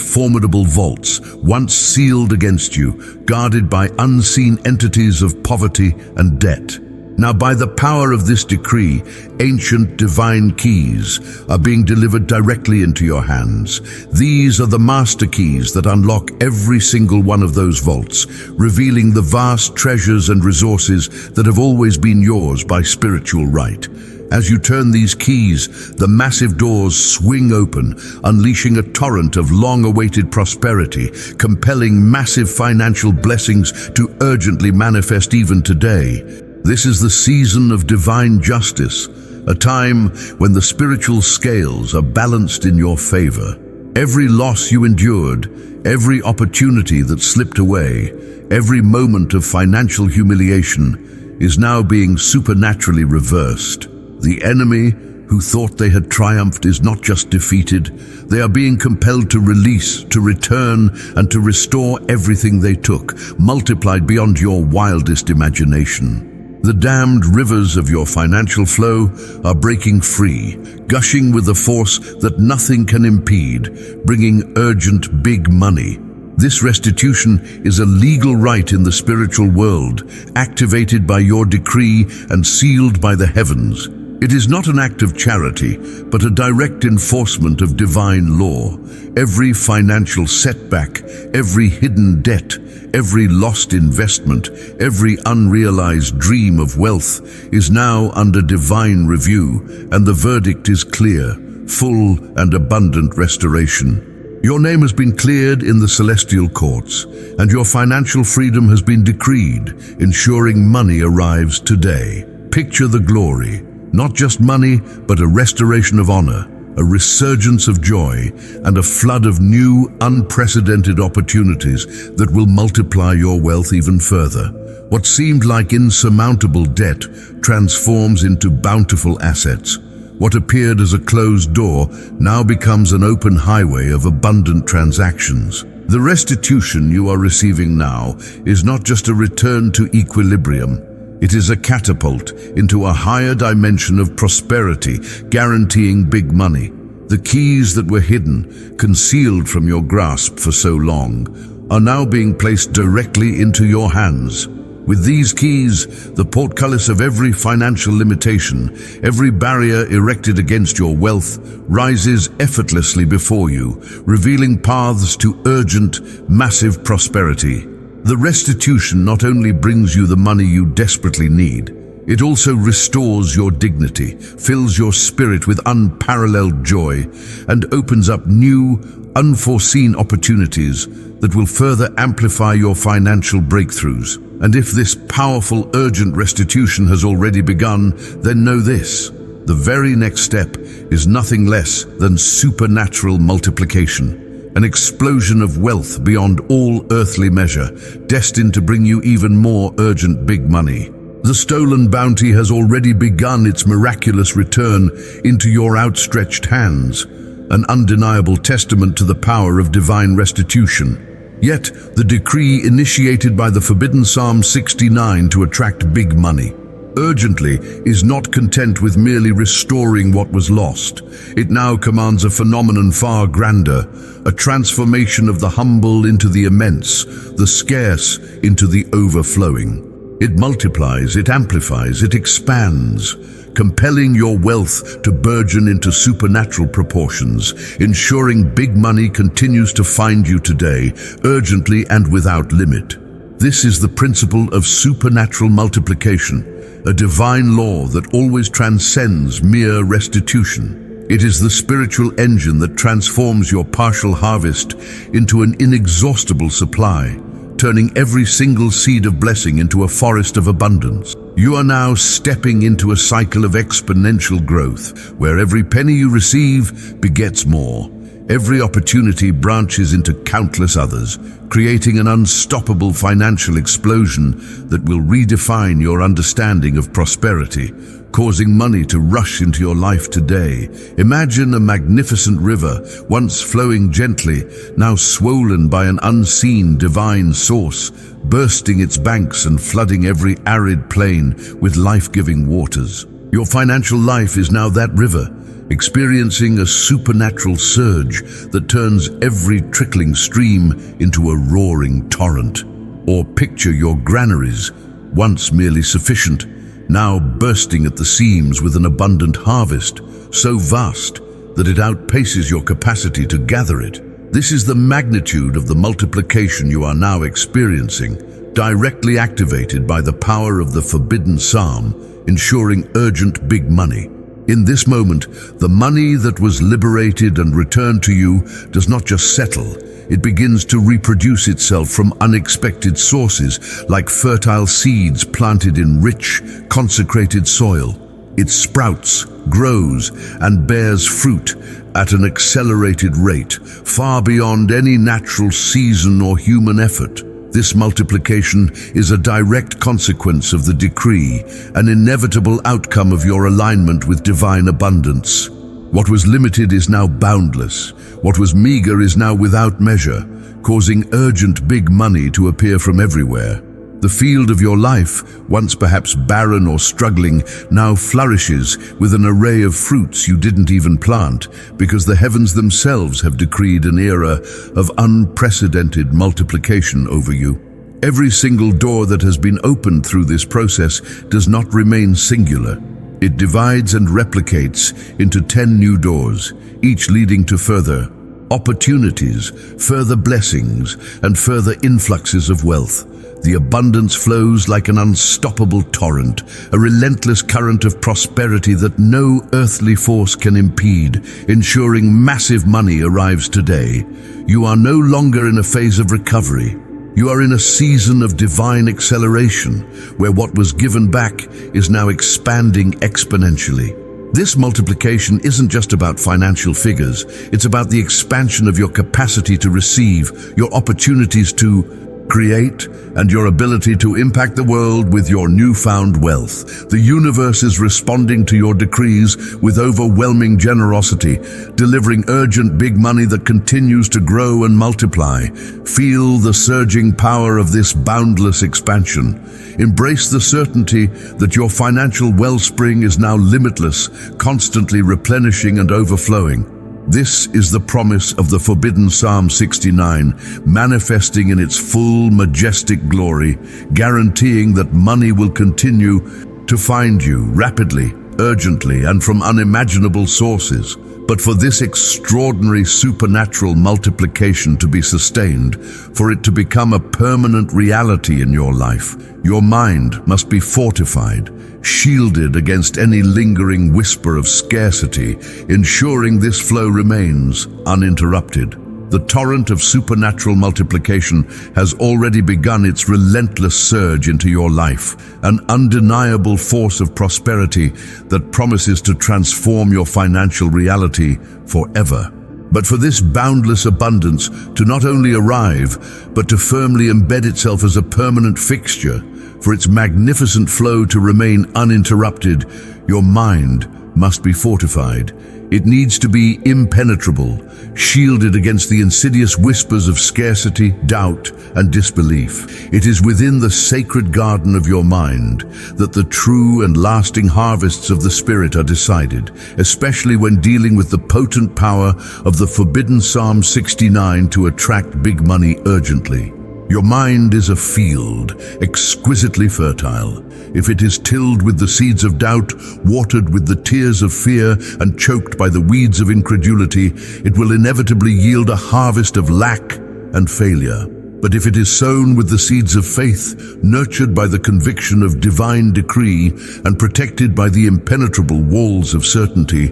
formidable vaults, once sealed against you, guarded by unseen entities of poverty and debt. Now, by the power of this decree, ancient divine keys are being delivered directly into your hands. These are the master keys that unlock every single one of those vaults, revealing the vast treasures and resources that have always been yours by spiritual right. As you turn these keys, the massive doors swing open, unleashing a torrent of long-awaited prosperity, compelling massive financial blessings to urgently manifest even today. This is the season of divine justice, a time when the spiritual scales are balanced in your favor. Every loss you endured, every opportunity that slipped away, every moment of financial humiliation is now being supernaturally reversed. The enemy, who thought they had triumphed, is not just defeated. They are being compelled to release, to return, and to restore everything they took, multiplied beyond your wildest imagination. The dammed rivers of your financial flow are breaking free, gushing with a force that nothing can impede, bringing urgent big money. This restitution is a legal right in the spiritual world, activated by your decree and sealed by the heavens. It is not an act of charity, but a direct enforcement of divine law. Every financial setback, every hidden debt, every lost investment, every unrealized dream of wealth is now under divine review, and the verdict is clear: full and abundant restoration. Your name has been cleared in the celestial courts, and your financial freedom has been decreed, ensuring money arrives today. Picture the glory. Not just money, but a restoration of honor, a resurgence of joy, and a flood of new, unprecedented opportunities that will multiply your wealth even further. What seemed like insurmountable debt transforms into bountiful assets. What appeared as a closed door now becomes an open highway of abundant transactions. The restitution you are receiving now is not just a return to equilibrium. It is a catapult into a higher dimension of prosperity, guaranteeing big money. The keys that were hidden, concealed from your grasp for so long, are now being placed directly into your hands. With these keys, the portcullis of every financial limitation, every barrier erected against your wealth, rises effortlessly before you, revealing paths to urgent, massive prosperity. The restitution not only brings you the money you desperately need, it also restores your dignity, fills your spirit with unparalleled joy, and opens up new, unforeseen opportunities that will further amplify your financial breakthroughs. And if this powerful, urgent restitution has already begun, then know this: the very next step is nothing less than supernatural multiplication. An explosion of wealth beyond all earthly measure, destined to bring you even more urgent big money. The stolen bounty has already begun its miraculous return into your outstretched hands, an undeniable testament to the power of divine restitution. Yet, the decree initiated by the forbidden Psalm 69 to attract big money urgently is not content with merely restoring what was lost. It now commands a phenomenon far grander, a transformation of the humble into the immense, the scarce into the overflowing. It multiplies, it amplifies, it expands, compelling your wealth to burgeon into supernatural proportions, ensuring big money continues to find you today, urgently and without limit. This is the principle of supernatural multiplication, a divine law that always transcends mere restitution. It is the spiritual engine that transforms your partial harvest into an inexhaustible supply, turning every single seed of blessing into a forest of abundance. You are now stepping into a cycle of exponential growth, where every penny you receive begets more. Every opportunity branches into countless others, creating an unstoppable financial explosion that will redefine your understanding of prosperity, causing money to rush into your life today. Imagine a magnificent river, once flowing gently, now swollen by an unseen divine source, bursting its banks and flooding every arid plain with life-giving waters. Your financial life is now that river, experiencing a supernatural surge that turns every trickling stream into a roaring torrent. Or picture your granaries, once merely sufficient, now bursting at the seams with an abundant harvest, so vast that it outpaces your capacity to gather it. This is the magnitude of the multiplication you are now experiencing, directly activated by the power of the forbidden psalm, ensuring urgent big money. In this moment, the money that was liberated and returned to you does not just settle, it begins to reproduce itself from unexpected sources, like fertile seeds planted in rich, consecrated soil. It sprouts, grows, and bears fruit at an accelerated rate, far beyond any natural season or human effort. This multiplication is a direct consequence of the decree, an inevitable outcome of your alignment with divine abundance. What was limited is now boundless. What was meager is now without measure, causing urgent big money to appear from everywhere. The field of your life, once perhaps barren or struggling, now flourishes with an array of fruits you didn't even plant, because the heavens themselves have decreed an era of unprecedented multiplication over you. Every single door that has been opened through this process does not remain singular. It divides and replicates into 10 new doors, each leading to further opportunities, further blessings, and further influxes of wealth. The abundance flows like an unstoppable torrent, a relentless current of prosperity that no earthly force can impede, ensuring massive money arrives today. You are no longer in a phase of recovery. You are in a season of divine acceleration, where what was given back is now expanding exponentially. This multiplication isn't just about financial figures, it's about the expansion of your capacity to receive, your opportunities to create, and your ability to impact the world with your newfound wealth. The universe is responding to your decrees with overwhelming generosity, delivering urgent big money that continues to grow and multiply. Feel the surging power of this boundless expansion. Embrace the certainty that your financial wellspring is now limitless, constantly replenishing and overflowing. This is the promise of the forbidden Psalm 69, manifesting in its full, majestic glory, guaranteeing that money will continue to find you rapidly, urgently, and from unimaginable sources. But for this extraordinary supernatural multiplication to be sustained, for it to become a permanent reality in your life, your mind must be fortified, shielded against any lingering whisper of scarcity, ensuring this flow remains uninterrupted. The torrent of supernatural multiplication has already begun its relentless surge into your life, an undeniable force of prosperity that promises to transform your financial reality forever. But for this boundless abundance to not only arrive, but to firmly embed itself as a permanent fixture, for its magnificent flow to remain uninterrupted, your mind must be fortified. It needs to be impenetrable, shielded against the insidious whispers of scarcity, doubt, and disbelief. It is within the sacred garden of your mind that the true and lasting harvests of the Spirit are decided, especially when dealing with the potent power of the forbidden Psalm 69 to attract big money urgently. Your mind is a field, exquisitely fertile. If it is tilled with the seeds of doubt, watered with the tears of fear, and choked by the weeds of incredulity, it will inevitably yield a harvest of lack and failure. But if it is sown with the seeds of faith, nurtured by the conviction of divine decree, and protected by the impenetrable walls of certainty,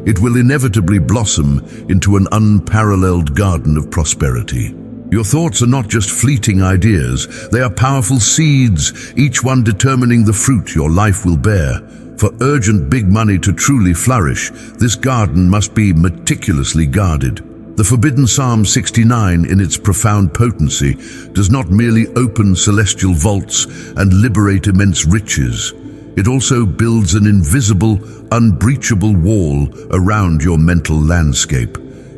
it will inevitably blossom into an unparalleled garden of prosperity. Your thoughts are not just fleeting ideas, they are powerful seeds, each one determining the fruit your life will bear. For urgent big money to truly flourish, this garden must be meticulously guarded. The forbidden Psalm 69, in its profound potency, does not merely open celestial vaults and liberate immense riches. It also builds an invisible, unbreachable wall around your mental landscape.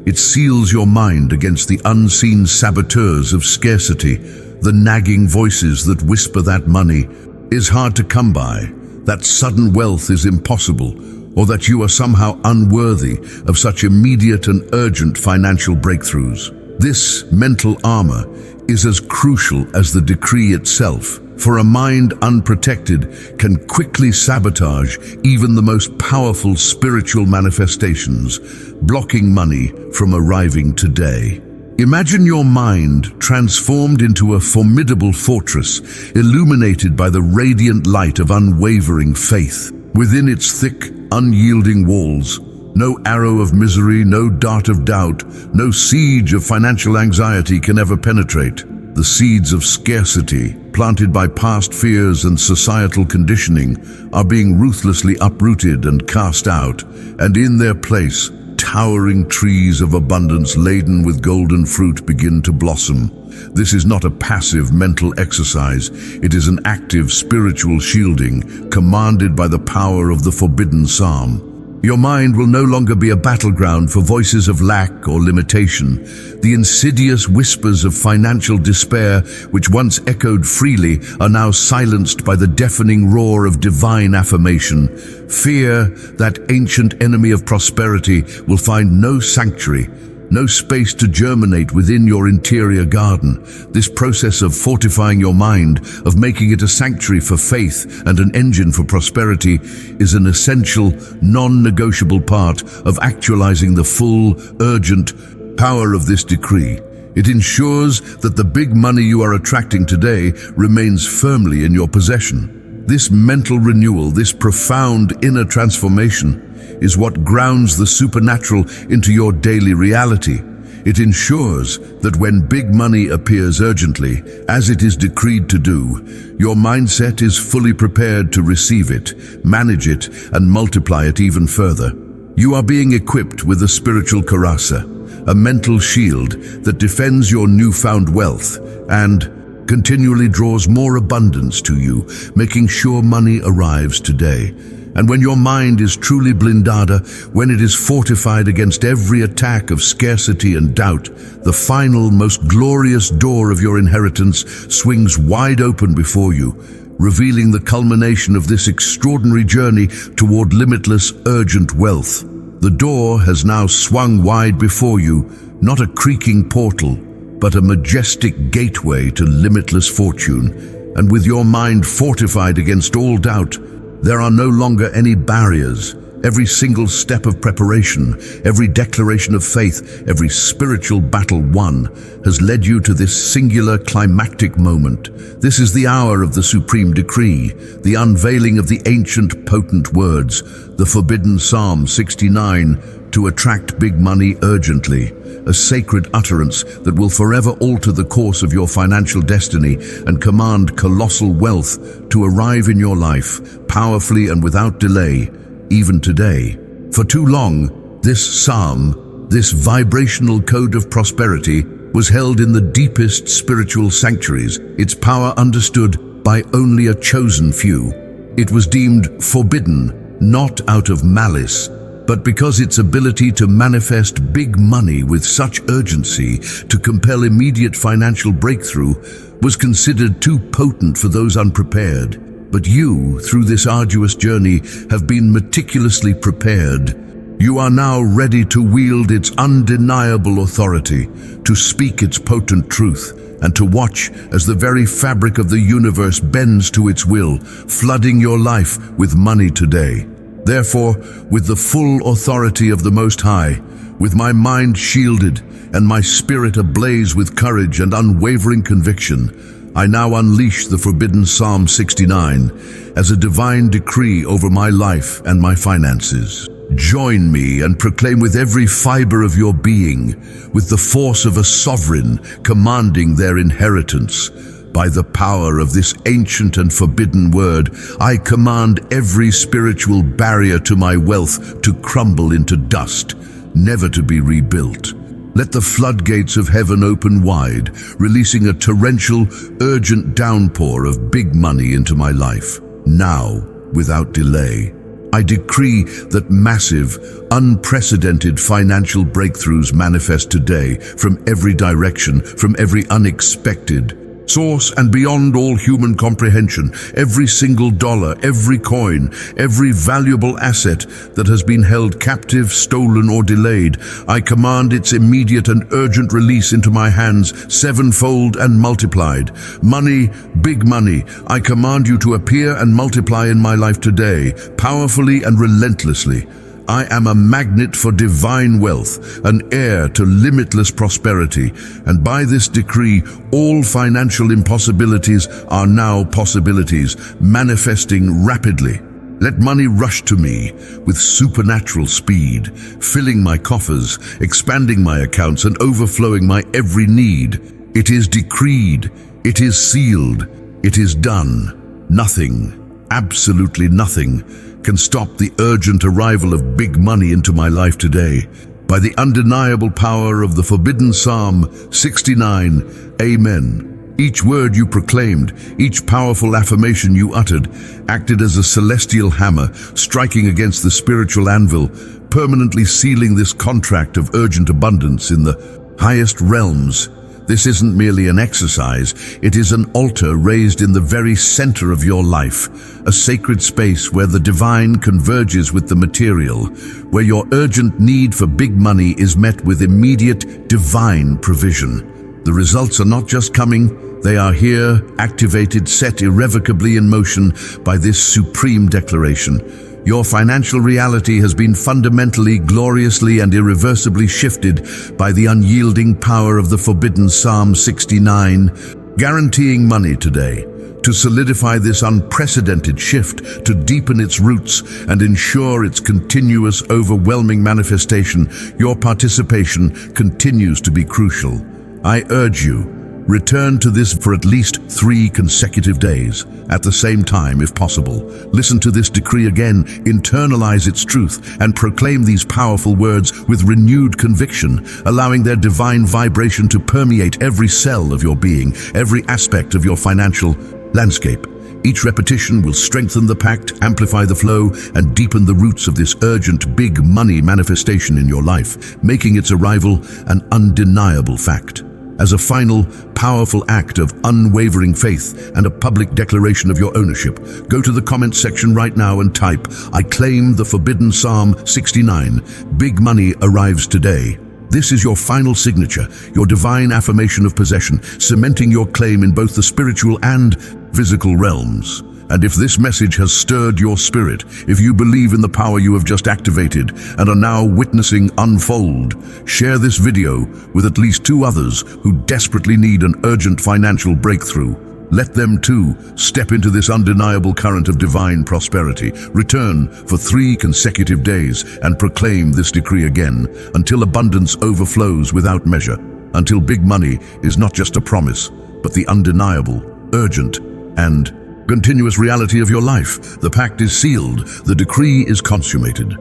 It seals your mind against the unseen saboteurs of scarcity, the nagging voices that whisper that money is hard to come by, that sudden wealth is impossible, or that you are somehow unworthy of such immediate and urgent financial breakthroughs. This mental armor is as crucial as the decree itself, for a mind unprotected can quickly sabotage even the most powerful spiritual manifestations, blocking money from arriving today. Imagine your mind transformed into a formidable fortress, illuminated by the radiant light of unwavering faith. Within its thick, unyielding walls, no arrow of misery, no dart of doubt, no siege of financial anxiety can ever penetrate. The seeds of scarcity, planted by past fears and societal conditioning, are being ruthlessly uprooted and cast out, and in their place, towering trees of abundance laden with golden fruit begin to blossom. This is not a passive mental exercise, it is an active spiritual shielding commanded by the power of the forbidden psalm. Your mind will no longer be a battleground for voices of lack or limitation. The insidious whispers of financial despair, which once echoed freely, are now silenced by the deafening roar of divine affirmation. Fear, that ancient enemy of prosperity, will find no sanctuary, no space to germinate within your interior garden. This process of fortifying your mind, of making it a sanctuary for faith and an engine for prosperity, is an essential, non-negotiable part of actualizing the full, urgent power of this decree. It ensures that the big money you are attracting today remains firmly in your possession. This mental renewal, this profound inner transformation, is what grounds the supernatural into your daily reality. It ensures that when big money appears urgently, as it is decreed to do, your mindset is fully prepared to receive it, manage it, and multiply it even further. You are being equipped with a spiritual coraza, a mental shield that defends your newfound wealth and continually draws more abundance to you, making sure money arrives today. And when your mind is truly blindada, when it is fortified against every attack of scarcity and doubt, the final, most glorious door of your inheritance swings wide open before you, revealing the culmination of this extraordinary journey toward limitless, urgent wealth. The door has now swung wide before you, not a creaking portal, but a majestic gateway to limitless fortune. And with your mind fortified against all doubt, there are no longer any barriers. Every single step of preparation, every declaration of faith, every spiritual battle won has led you to this singular climactic moment. This is the hour of the supreme decree, the unveiling of the ancient potent words, the forbidden Psalm 69, to attract big money urgently, a sacred utterance that will forever alter the course of your financial destiny and command colossal wealth to arrive in your life, powerfully and without delay, even today. For too long, this psalm, this vibrational code of prosperity, was held in the deepest spiritual sanctuaries, its power understood by only a chosen few. It was deemed forbidden, not out of malice, but because its ability to manifest big money with such urgency to compel immediate financial breakthrough was considered too potent for those unprepared. But you, through this arduous journey, have been meticulously prepared. You are now ready to wield its undeniable authority, to speak its potent truth, and to watch as the very fabric of the universe bends to its will, flooding your life with money today. Therefore, with the full authority of the Most High, with my mind shielded and my spirit ablaze with courage and unwavering conviction, I now unleash the forbidden Psalm 69 as a divine decree over my life and my finances. Join me and proclaim with every fiber of your being, with the force of a sovereign commanding their inheritance. By the power of this ancient and forbidden word, I command every spiritual barrier to my wealth to crumble into dust, never to be rebuilt. Let the floodgates of heaven open wide, releasing a torrential, urgent downpour of big money into my life. Now, without delay, I decree that massive, unprecedented financial breakthroughs manifest today from every direction, from every unexpected source and beyond all human comprehension. Every single dollar, every coin, every valuable asset that has been held captive, stolen, or delayed, I command its immediate and urgent release into my hands, sevenfold and multiplied. Money, big money, I command you to appear and multiply in my life today, powerfully and relentlessly. I am a magnet for divine wealth, an heir to limitless prosperity, and by this decree, all financial impossibilities are now possibilities, manifesting rapidly. Let money rush to me with supernatural speed, filling my coffers, expanding my accounts, and overflowing my every need. It is decreed, it is sealed, it is done. Nothing, absolutely nothing, can stop the urgent arrival of big money into my life today. By the undeniable power of the forbidden Psalm 69, Amen. Each word you proclaimed, each powerful affirmation you uttered, acted as a celestial hammer, striking against the spiritual anvil, permanently sealing this contract of urgent abundance in the highest realms. This isn't merely an exercise, it is an altar raised in the very center of your life, a sacred space where the divine converges with the material, where your urgent need for big money is met with immediate divine provision. The results are not just coming, they are here, activated, set irrevocably in motion by this supreme declaration. Your financial reality has been fundamentally, gloriously, and irreversibly shifted by the unyielding power of the forbidden Psalm 69, guaranteeing money today. To solidify this unprecedented shift, to deepen its roots and ensure its continuous, overwhelming manifestation, your participation continues to be crucial. I urge you, return to this for at least 3 consecutive days, at the same time if possible. Listen to this decree again, internalize its truth, and proclaim these powerful words with renewed conviction, allowing their divine vibration to permeate every cell of your being, every aspect of your financial landscape. Each repetition will strengthen the pact, amplify the flow, and deepen the roots of this urgent big money manifestation in your life, making its arrival an undeniable fact. As a final, powerful act of unwavering faith and a public declaration of your ownership, go to the comment section right now and type, "I claim the forbidden Psalm 69, big money arrives today." This is your final signature, your divine affirmation of possession, cementing your claim in both the spiritual and physical realms. And if this message has stirred your spirit, if you believe in the power you have just activated and are now witnessing unfold, share this video with at least 2 others who desperately need an urgent financial breakthrough. Let them too step into this undeniable current of divine prosperity. Return for 3 consecutive days and proclaim this decree again until abundance overflows without measure, until big money is not just a promise, but the undeniable, urgent, and continuous reality of your life. The pact is sealed, the decree is consummated.